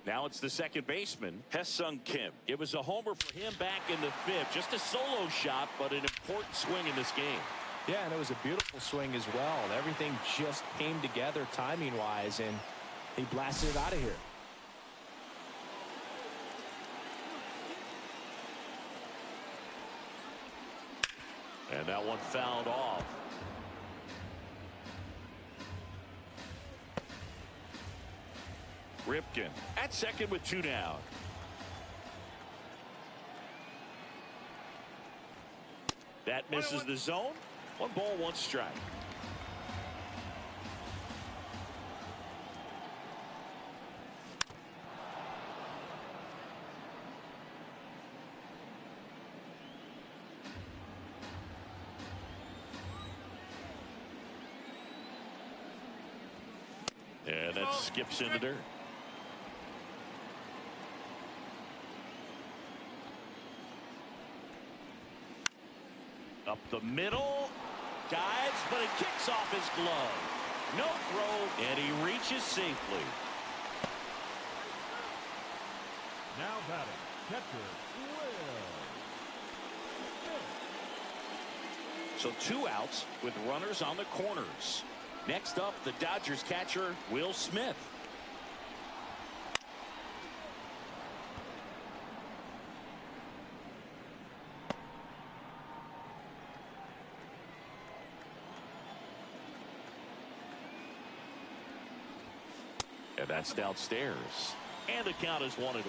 Now it's the second baseman, Hae-Sung Kim. It was a homer for him back in the 5th. Just a solo shot, but an important swing in this game. Yeah, and it was a beautiful swing as well. Everything just came together timing-wise, and he blasted it out of here. And that one fouled off. Ripken at second with 2 down. That misses the zone. 1 ball, 1 strike. And that skips in the dirt. Up the middle. Dives, but it kicks off his glove. No throw, and he reaches safely. Now batting, catcher, Will. So 2 outs with runners on the corners. Next up, the Dodgers catcher, Will Smith. And that's downstairs. And the count is 1-1.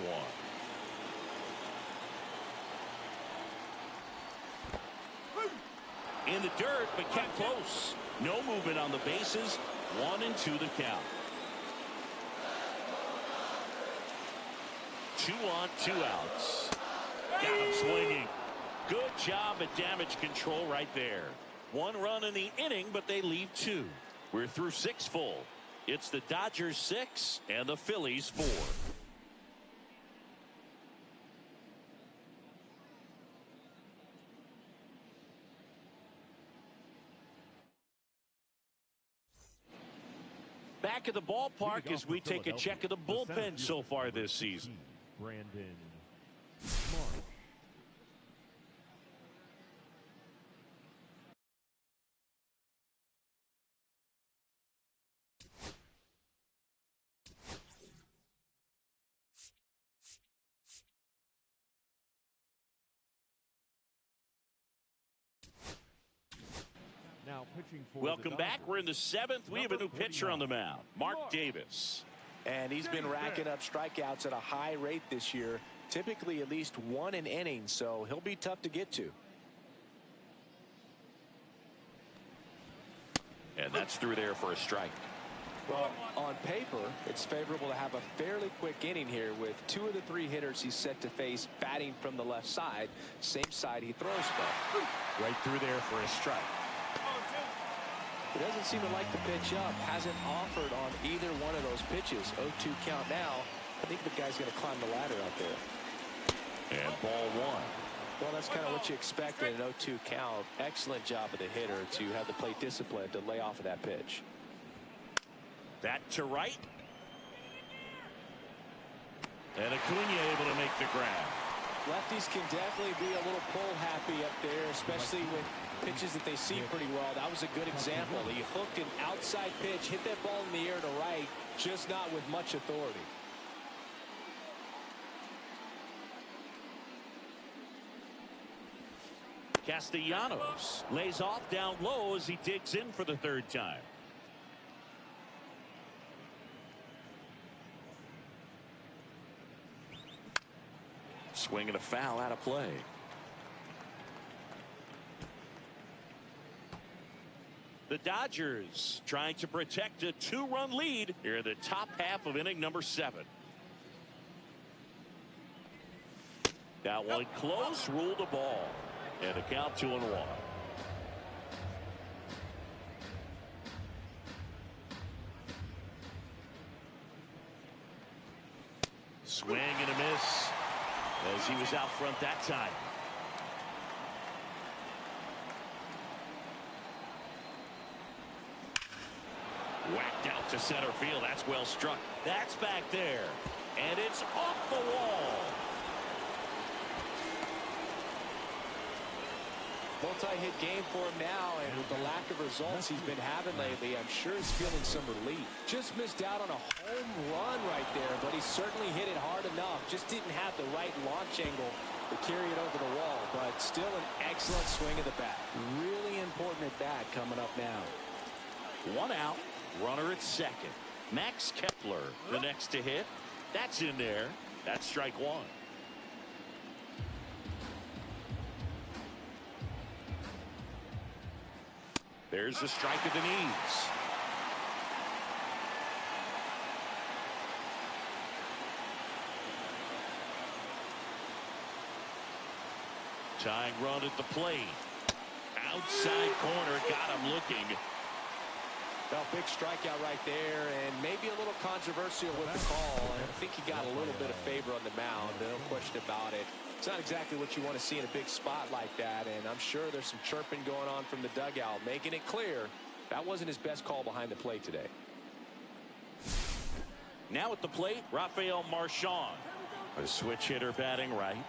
In the dirt, but kept close. No movement on the bases. 1-2 the count. 2 on, 2 outs. Got him swinging. Good job at damage control right there. 1 run in the inning, but they leave 2. We're through 6 full. It's the Dodgers 6 and the Phillies 4. Back at the ballpark as we take a check of the bullpen so far this season. Brandon Marsh. Now pitching for Welcome back. We're in the 7th. We have a new pitcher on the mound, Mark Davis. And he's been racking up strikeouts at a high rate this year, typically at least 1 an inning, so he'll be tough to get to. And that's through there for a strike. Well, on paper, it's favorable to have a fairly quick inning here with 2 of the 3 hitters he's set to face batting from the left side, same side he throws from. Right through there for a strike. He doesn't seem to like the pitch up. Hasn't offered on either one of those pitches. 0-2 count now. I think the guy's going to climb the ladder out there. And ball 1. Well, that's kind of what you expect in an 0-2 count. Excellent job of the hitter to have the plate discipline to lay off of that pitch. That to right. And Acuna able to make the grab. Lefties can definitely be a little pull happy up there, especially with pitches that they see pretty well. That was a good example. He hooked an outside pitch, hit that ball in the air to right, just not with much authority. Castellanos lays off down low as he digs in for the 3rd time. Swing and a foul out of play. The Dodgers trying to protect a 2-run lead here in the top half of inning number 7. That one close, ruled the ball. And a count 2-1. Swing and a miss as he was out front that time. Whacked out to center field. That's well struck. That's back there. And it's off the wall. Multi-hit game for him now, and with the lack of results he's been having lately, I'm sure he's feeling some relief. Just missed out on a home run right there, but he certainly hit it hard enough. Just didn't have the right launch angle to carry it over the wall, but still an excellent swing of the bat. Really important at bat coming up now. One out, runner at second. Max Kepler, the next to hit. That's in there. That's strike one. There's the strike at the knees. Tying run at the plate. Outside corner, got him looking. Well, big strikeout right there, and maybe a little controversial with the call. I think he got a little bit of favor on the mound, no question about it. It's not exactly what you want to see in a big spot like that, and I'm sure there's some chirping going on from the dugout, making it clear that wasn't his best call behind the plate today. Now at the plate, Rafael Marchand, a switch hitter batting right.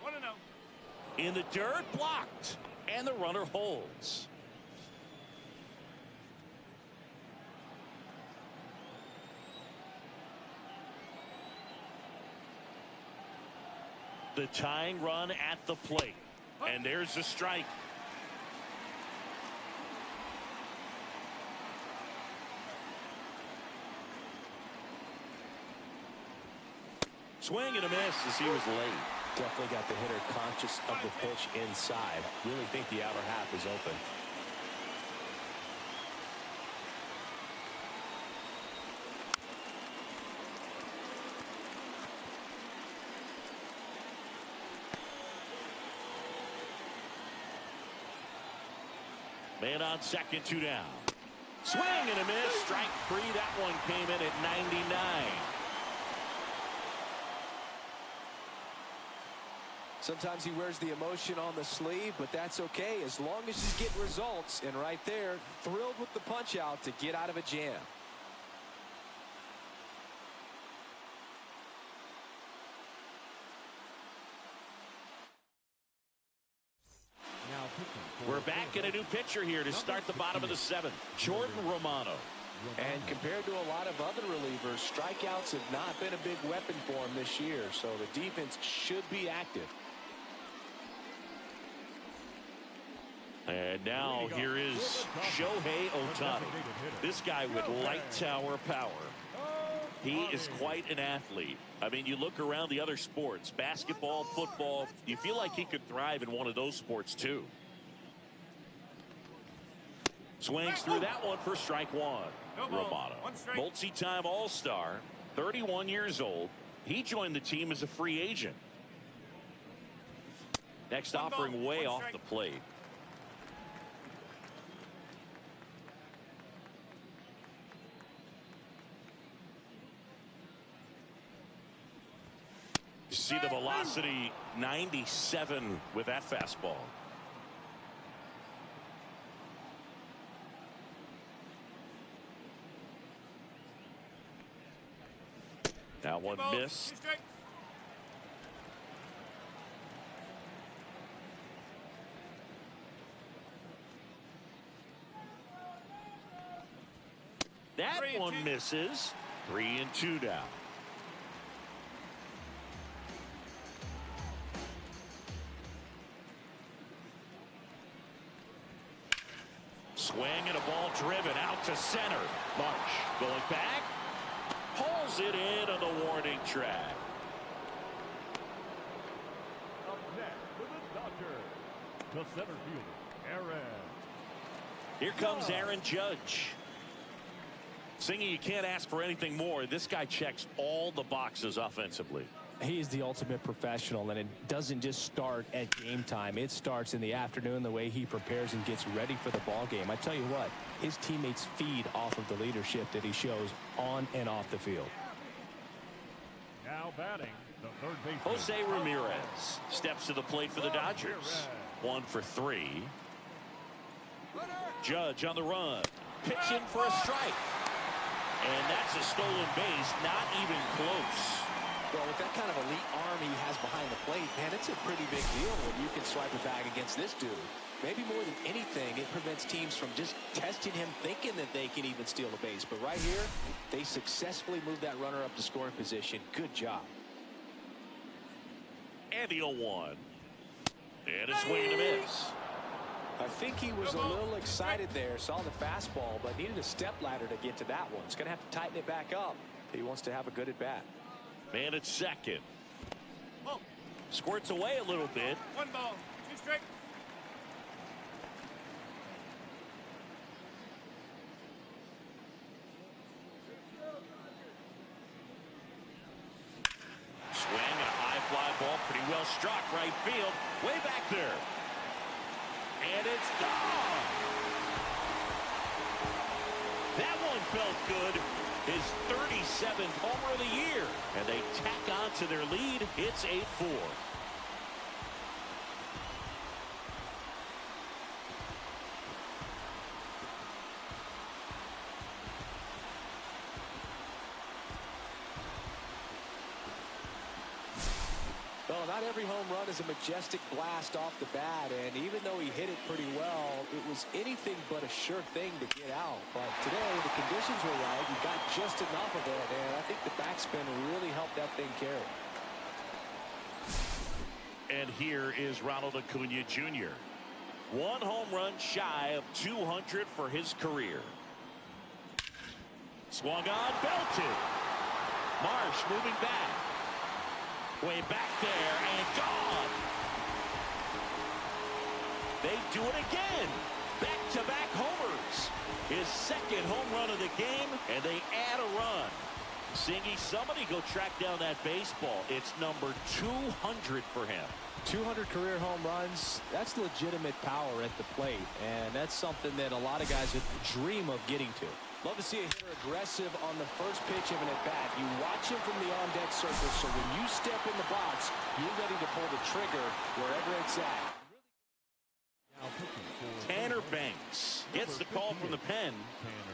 1-0. In the dirt, blocked, and the runner holds. The tying run at the plate, and there's the strike. Swing and a miss as he was late. Definitely got the hitter conscious of the pitch inside. Really think the outer half is open. Man on second, 2 down. Swing and a miss. Strike 3. That one came in at 99. Sometimes he wears the emotion on the sleeve, but that's okay as long as he's getting results. And right there, thrilled with the punch out to get out of a jam. We're back in a new pitcher here to start the bottom of the 7th. Jordan Romano. And compared to a lot of other relievers, strikeouts have not been a big weapon for him this year, so the defense should be active. And now here is Shohei Ohtani. This guy with light tower power. He is quite an athlete. I mean, you look around the other sports, basketball, football, you feel like he could thrive in one of those sports too. Swings through that one for strike 1. Romano, multi-time All-Star, 31 years old. He joined the team as a free agent. Next offering way off the plate. You see the velocity, 97 with that fastball. That one missed. That one misses. 3-2 down. Swing and a ball driven out to center. Marsh going back. Pulls it in on the warning track. Up next for the Dodgers, the center fielder, Aaron. Here comes Aaron Judge. Singing, you can't ask for anything more. This guy checks all the boxes offensively. He is the ultimate professional, and it doesn't just start at game time. It starts in the afternoon, the way he prepares and gets ready for the ball game. I tell you what, his teammates feed off of the leadership that he shows on and off the field. Now batting, the third baseman. Jose Ramirez steps to the plate for the Dodgers. 1 for 3. Judge on the run. Pitching for a strike. And that's a stolen base, not even close. Well, with that kind of elite arm he has behind the plate, man, it's a pretty big deal when you can swipe a bag against this dude. Maybe more than anything, it prevents teams from just testing him, thinking that they can even steal a base. But right here, they successfully moved that runner up to scoring position. Good job. And the 0-1. And a swing and a miss. I think he was a little excited there, saw the fastball, but needed a step ladder to get to that one. He's going to have to tighten it back up if he wants to have a good at-bat. Man at second. Squirts away a little bit. 1 ball, 2 strikes. Swing and a high fly ball, pretty well struck right field, way back there. And it's gone. That one felt good. His 37th homer of the year. And they tack on to their lead. It's 8-4. Well, not every home run is a majestic blast off the bat, and even though he hit it pretty well, it was anything but a sure thing to get out. But today, the conditions were right. He got just enough of it, and I think the backspin really helped that thing carry. And here is Ronald Acuna Jr. 1 home run shy of 200 for his career. Swung on, belted. Marsh moving back. Way back there and gone. They do it again. Back-to-back homers. His 2nd home run of the game, and they add a run. Singy, somebody go track down that baseball. It's number 200 for him. 200 career home runs, that's legitimate power at the plate, and that's something that a lot of guys would dream of getting to. Love to see a hitter aggressive on the first pitch of an at-bat. You watch him from the on-deck circle, so when you step in the box, you're ready to pull the trigger wherever it's at. Tanner Banks gets the call from the pen.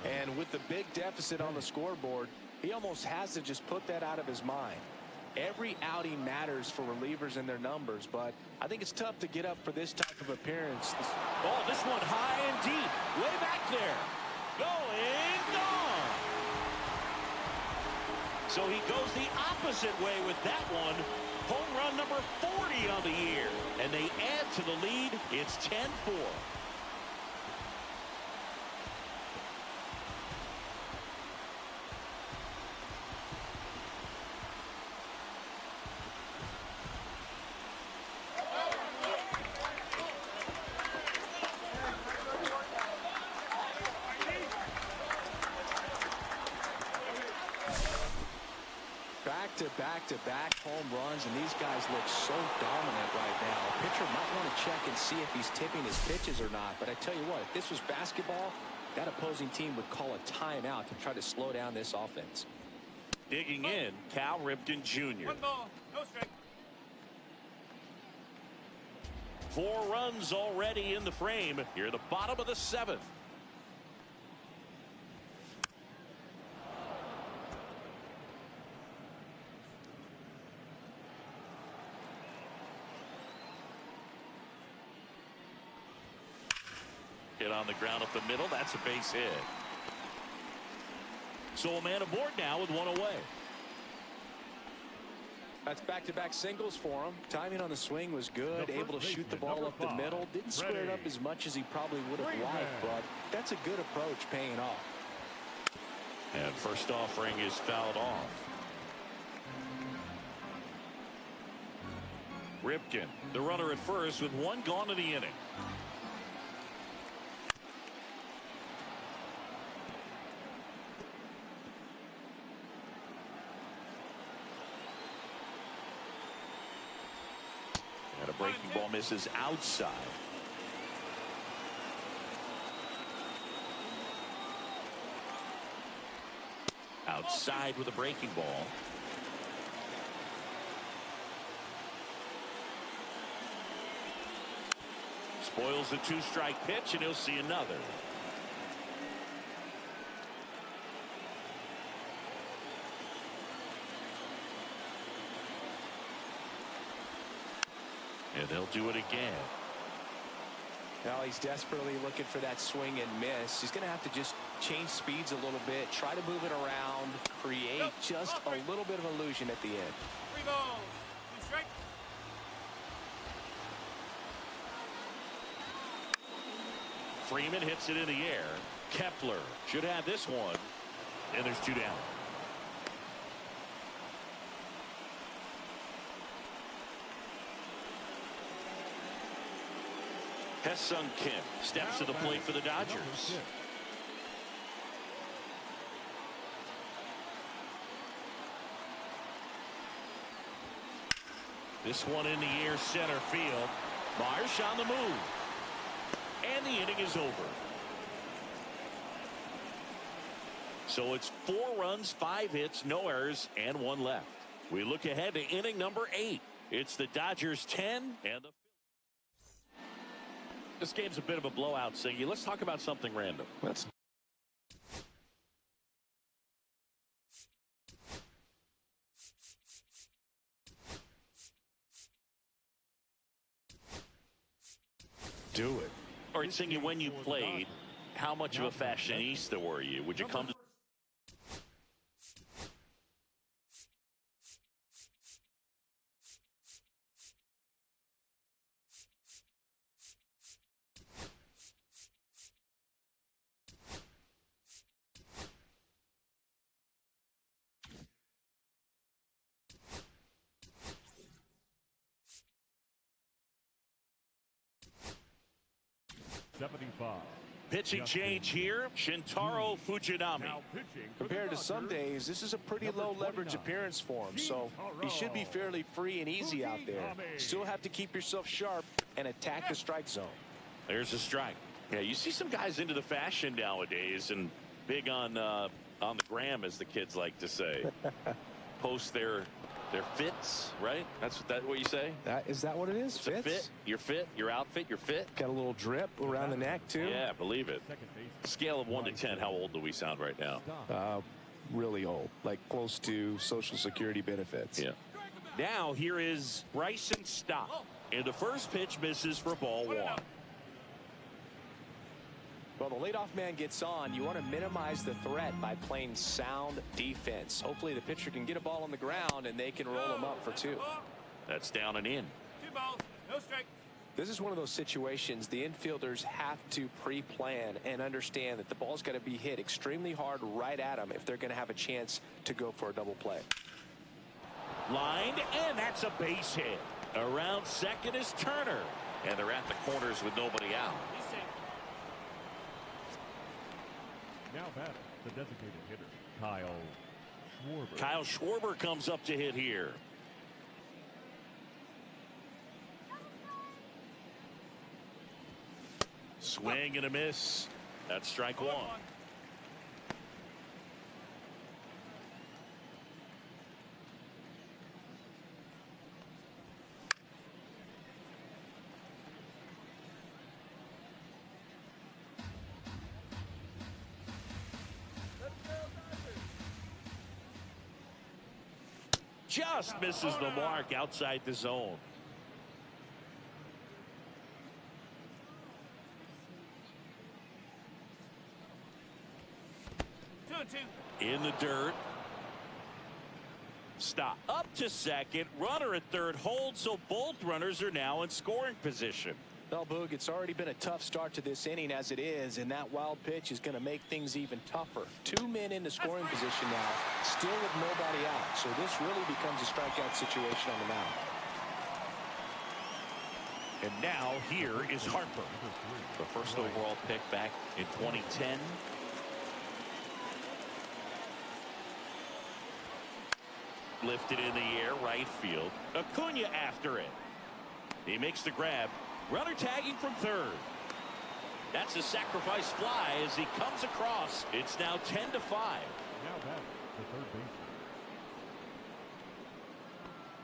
And with the big deficit on the scoreboard, he almost has to just put that out of his mind. Every outing matters for relievers and their numbers, but I think it's tough to get up for this type of appearance. Oh, this one high and deep, way back there. Going, gone. So he goes the opposite way with that one. Home run number 40 on the year. And they add to the lead. It's 10-4. Back-to-back home runs, and these guys look so dominant right now. A pitcher might want to check and see if he's tipping his pitches or not. But I tell you what, if this was basketball, that opposing team would call a timeout to try to slow down this offense. Digging in, Cal Ripken Jr. 1 ball, no strike. 4 runs already in the frame. Here at the bottom of the 7th. Hit on the ground up the middle. That's a base hit. So a man aboard now with 1 away. That's back-to-back singles for him. Timing on the swing was good. Able to shoot the ball up the middle. Didn't square it up as much as he probably would have liked, but that's a good approach paying off. And first offering is fouled off. Ripken, the runner at first with 1 gone in the inning. breaking ball misses outside. Outside with a breaking ball. Spoils the 2-strike pitch, and he'll see another. And they'll do it again. Now he's desperately looking for that swing and miss. He's going to have to just change speeds a little bit, try to move it around, create just a little bit of illusion at the end. 3 balls. 2 strikes. Freeman hits it in the air. Kepler should have this one. And there's 2 down. Hesung Kim steps to the plate for the Dodgers. This one in the air, center field. Marsh on the move. And the inning is over. So it's 4 runs, 5 hits, no errors, and 1 left. We look ahead to inning number 8. It's the Dodgers 10 and the... This game's a bit of a blowout, Siggy. Let's talk about something random. Let's do it. All right, Siggy, when you played, how much of a fashionista were you? Would you come to... Pitching change here, Shintaro Fujinami. Compared to some days, this is a pretty low leverage appearance for him, so he should be fairly free and easy out there. Still have to keep yourself sharp and attack the strike zone. There's a strike. Yeah, you see some guys into the fashion nowadays and big on the gram, as the kids like to say. Post their fits, right? That's what you say? Is that what it is? It's a fit, your fit, your outfit, your fit. Got a little drip around the neck too. Yeah, believe it. Scale of 1 to 10, how old do we sound right now? Really old, like close to Social Security benefits. Yeah. Now here is Bryson Stott, and the first pitch misses for ball 1. Well, the leadoff man gets on. You want to minimize the threat by playing sound defense. Hopefully the pitcher can get a ball on the ground and they can roll him up for 2. That's down and in. 2 balls. No strike. This is one of those situations the infielders have to pre-plan and understand that the ball's got to be hit extremely hard right at them if they're going to have a chance to go for a double play. Lined, and that's a base hit. Around second is Turner, and they're at the corners with nobody out. He's safe. Now batting, the designated hitter, Kyle Schwarber. Kyle Schwarber comes up to hit here. Swing and a miss. That's strike 1. Just misses the mark outside the zone. In the dirt. Stop. Up to second. Runner at third holds, so both runners are now in scoring position. Well, Boog, it's already been a tough start to this inning as it is, and that wild pitch is going to make things even tougher. 2 men in the scoring position now, still with nobody out. So this really becomes a strikeout situation on the mound. And now here is Harper, the first overall pick back in 2010. Lifted in the air, right field. Acuna after it. He makes the grab. Runner tagging from third. That's a sacrifice fly as he comes across. It's now 10-5. Now back to third base.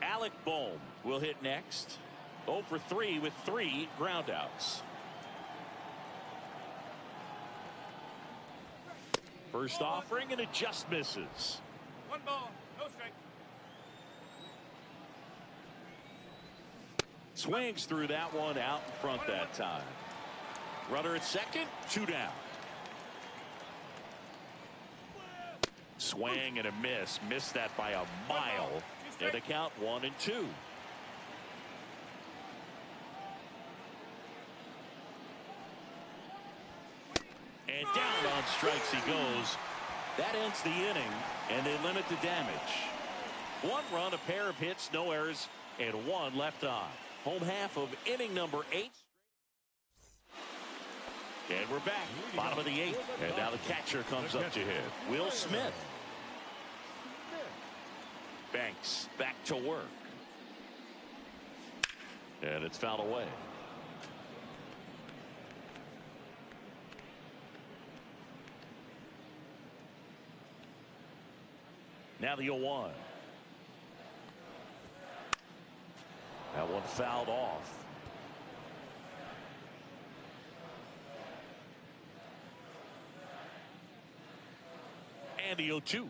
Alec Bohm will hit next. 0 for 3 with 3 groundouts. First offering and it just misses. 1 ball, no strike. Swings through that one out in front that time. Runner at second, 2 down. Swing and a miss. Missed that by a mile. And the count 1-2. And down on strikes he goes. That ends the inning, and they limit the damage. 1 run, a pair of hits, no errors, and 1 left on. Home half of inning number 8. And we're back. Bottom of the 8th. And now the catcher comes up to hit. Will Smith. Banks back to work. And it's fouled away. Now the 0-1. That one fouled off. And the 0-2.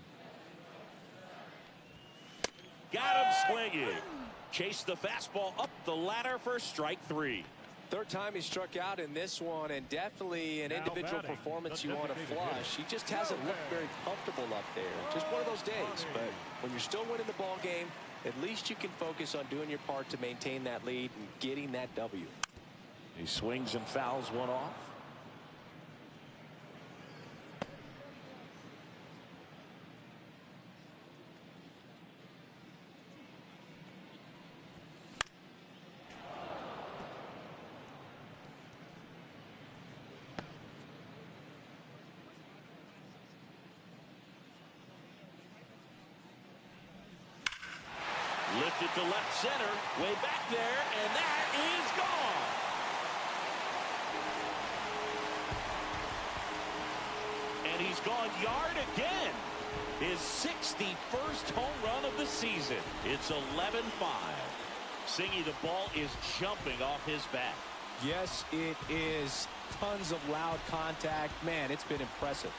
Got him swinging. Chased the fastball up the ladder for strike 3. Third time he struck out in this one, and definitely an Now individual batting, performance the you want to designated flush. hitter. He just hasn't looked very comfortable up there. Just one of those days. But when you're still winning the ball game, at least you can focus on doing your part to maintain that lead and getting that W. He swings and fouls one off. Lifted to left center, way back there, and that is gone. And he's gone yard again. His 61st home run of the season. It's 11-5. Singy, the ball is jumping off his bat. Yes, it is. Tons of loud contact. Man, it's been impressive.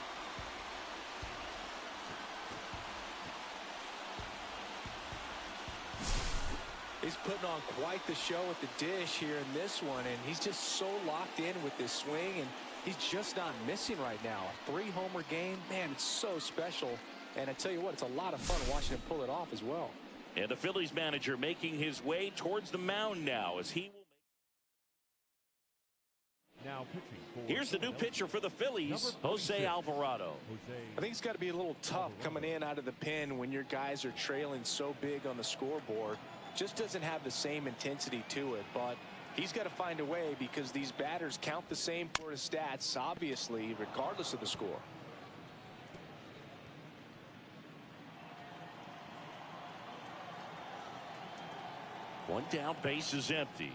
He's putting on quite the show with the dish here in this one, and he's just so locked in with this swing, and he's just not missing right now. A 3-homer game, man, it's so special. And I tell you what, it's a lot of fun watching him pull it off as well. And the Phillies manager making his way towards the mound now as he will make. Now pitching for Here's the new pitcher for the Phillies, Jose Alvarado. I think it's got to be a little tough coming in out of the pen when your guys are trailing so big on the scoreboard. Just doesn't have the same intensity to it, but he's got to find a way because these batters count the same for his stats, obviously, regardless of the score. One down, base is empty.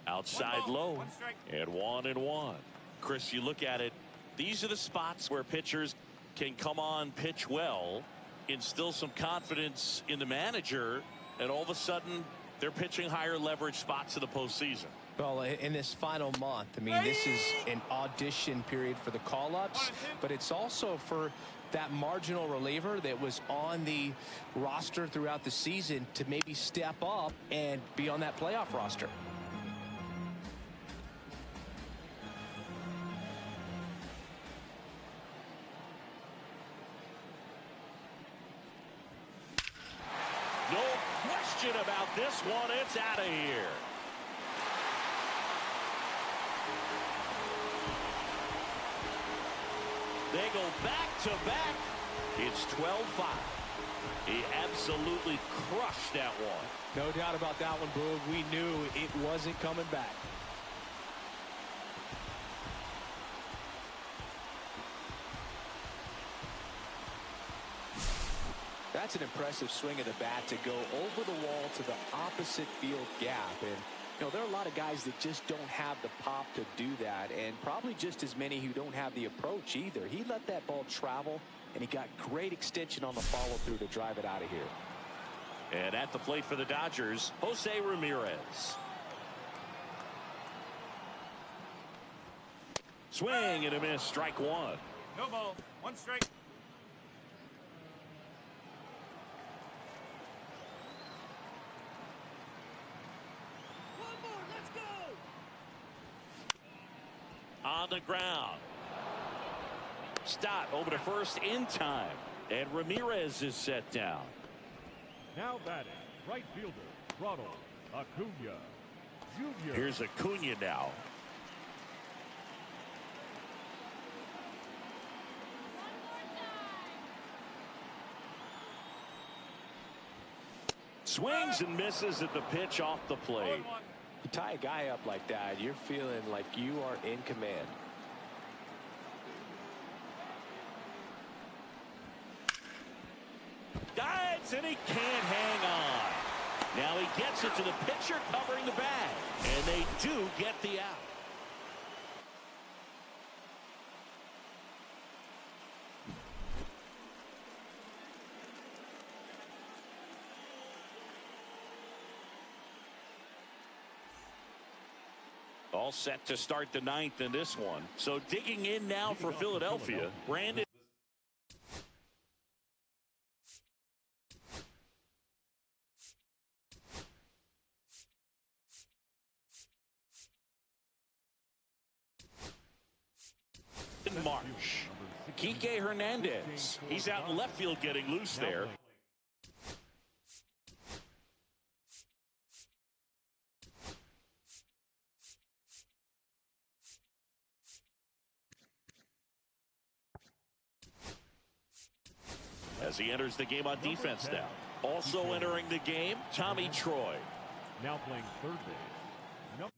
Outside One ball, low, one strike. and 1-1. Chris, you look at it, these are the spots where pitchers can come on, pitch well, instill some confidence in the manager, and all of a sudden they're pitching higher leverage spots in the postseason. Well, in this final month, I mean, this is an audition period for the call-ups, but it's also for that marginal reliever that was on the roster throughout the season to maybe step up and be on that playoff roster. No question about this one. It's out of here. They go back to back. It's 12-5. He absolutely crushed that one. No doubt about that one, Boog. We knew it wasn't coming back. That's an impressive swing of the bat to go over the wall to the opposite field gap. And You know, there are a lot of guys that just don't have the pop to do that, and probably just as many who don't have the approach either. He let that ball travel, and he got great extension on the follow-through to drive it out of here. And at the plate for the Dodgers, Jose Ramirez. Swing and a miss, strike one. No ball. One strike. One more. Let's go. On the ground. Stott over to first in time. And Ramirez is set down. Now batting, right fielder, Ronald Acuna Jr. Here's Acuna now. Swings and misses at the pitch off the plate. You tie a guy up like that, you're feeling like you are in command. Dives and he can't hang on. Now he gets it to the pitcher covering the bag. And they do get the out. All set to start the ninth in this one. So digging in now for Philadelphia, Brandon. Marsh. Kike Hernandez. He's out in left field getting loose there. As he enters the game on defense now. Also entering the game, Tommy Troy. Now playing third base. Nope.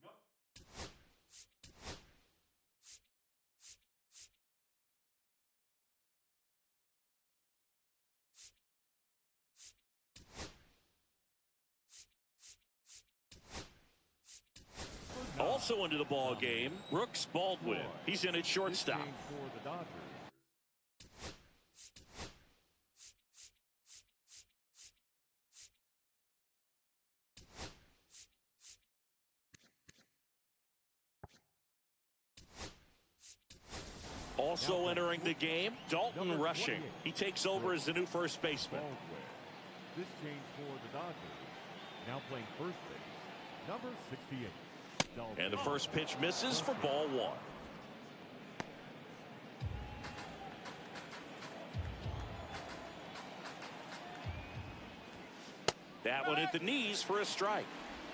Also into the ball game, Brooks Baldwin. He's in at shortstop. For the Dodgers. Also entering the game, Dalton Rushing. He takes over as the new first baseman. This change for the Dodgers. Now playing first base, number 68. And the first pitch misses for ball one. That one hit the knees for a strike.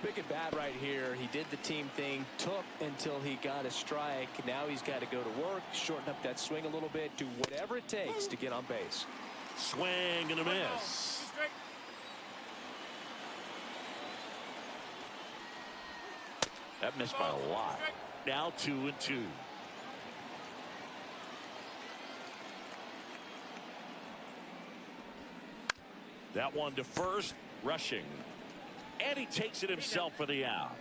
Big at bat right here. He did the team thing, took until he got a strike. Now he's got to go to work, shorten up that swing a little bit, do whatever it takes to get on base. Swing and a miss. That missed by a lot. Now 2-2. That one to first, Rushing. And he takes it himself for the out.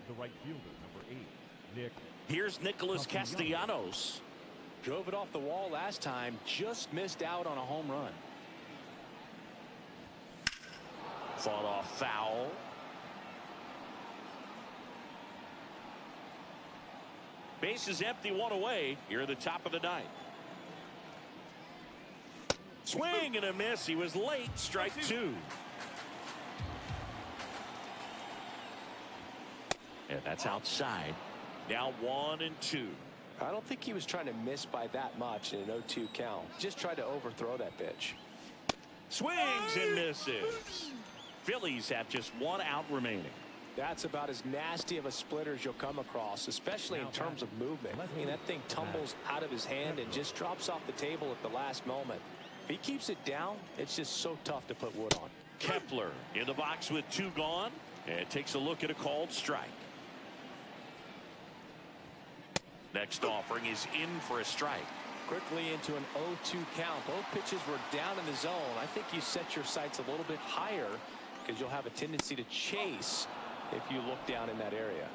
The right fielder, number 8, Nick. Here's Nicholas Castellanos. Drove it off the wall last time, just missed out on a home run. Fought off foul. Base is empty, one away. Here at the top of the ninth. Swing and a miss. He was late. Strike two. And that's outside. Now 1-2. I don't think he was trying to miss by that much in an 0-2 count. Just tried to overthrow that pitch. Swings and misses. Phillies have just one out remaining. That's about as nasty of a splitter as you'll come across, especially in terms of movement. I mean, that thing tumbles out of his hand and just drops off the table at the last moment. If he keeps it down, it's just so tough to put wood on. Kepler in the box with two gone and takes a look at a called strike. Next offering is in for a strike. Quickly into an 0-2 count. Both pitches were down in the zone. I think you set your sights a little bit higher because you'll have a tendency to chase if you look down in that area.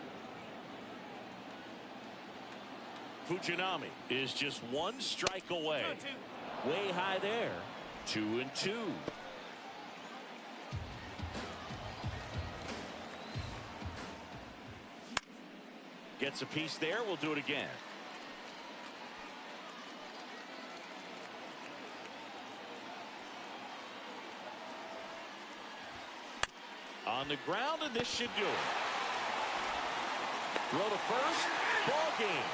Fujinami is just one strike away. Way high there. 2-2. Gets a piece there. We'll do it again. On the ground, and this should do it. Throw to first. Ball game.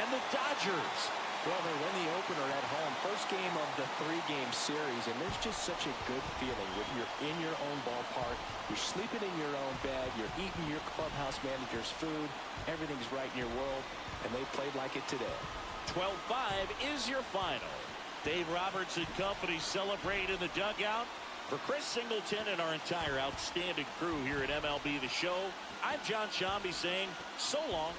And the Dodgers. Well, they win the opener at home. First game of the 3-game series, and there's just such a good feeling when you're in your own ballpark. You're sleeping in your own bed. You're eating your clubhouse manager's food. Everything's right in your world, and they played like it today. 12-5 is your final. Dave Roberts and company celebrate in the dugout. For Chris Singleton and our entire outstanding crew here at MLB The Show, I'm John Shambi saying so long.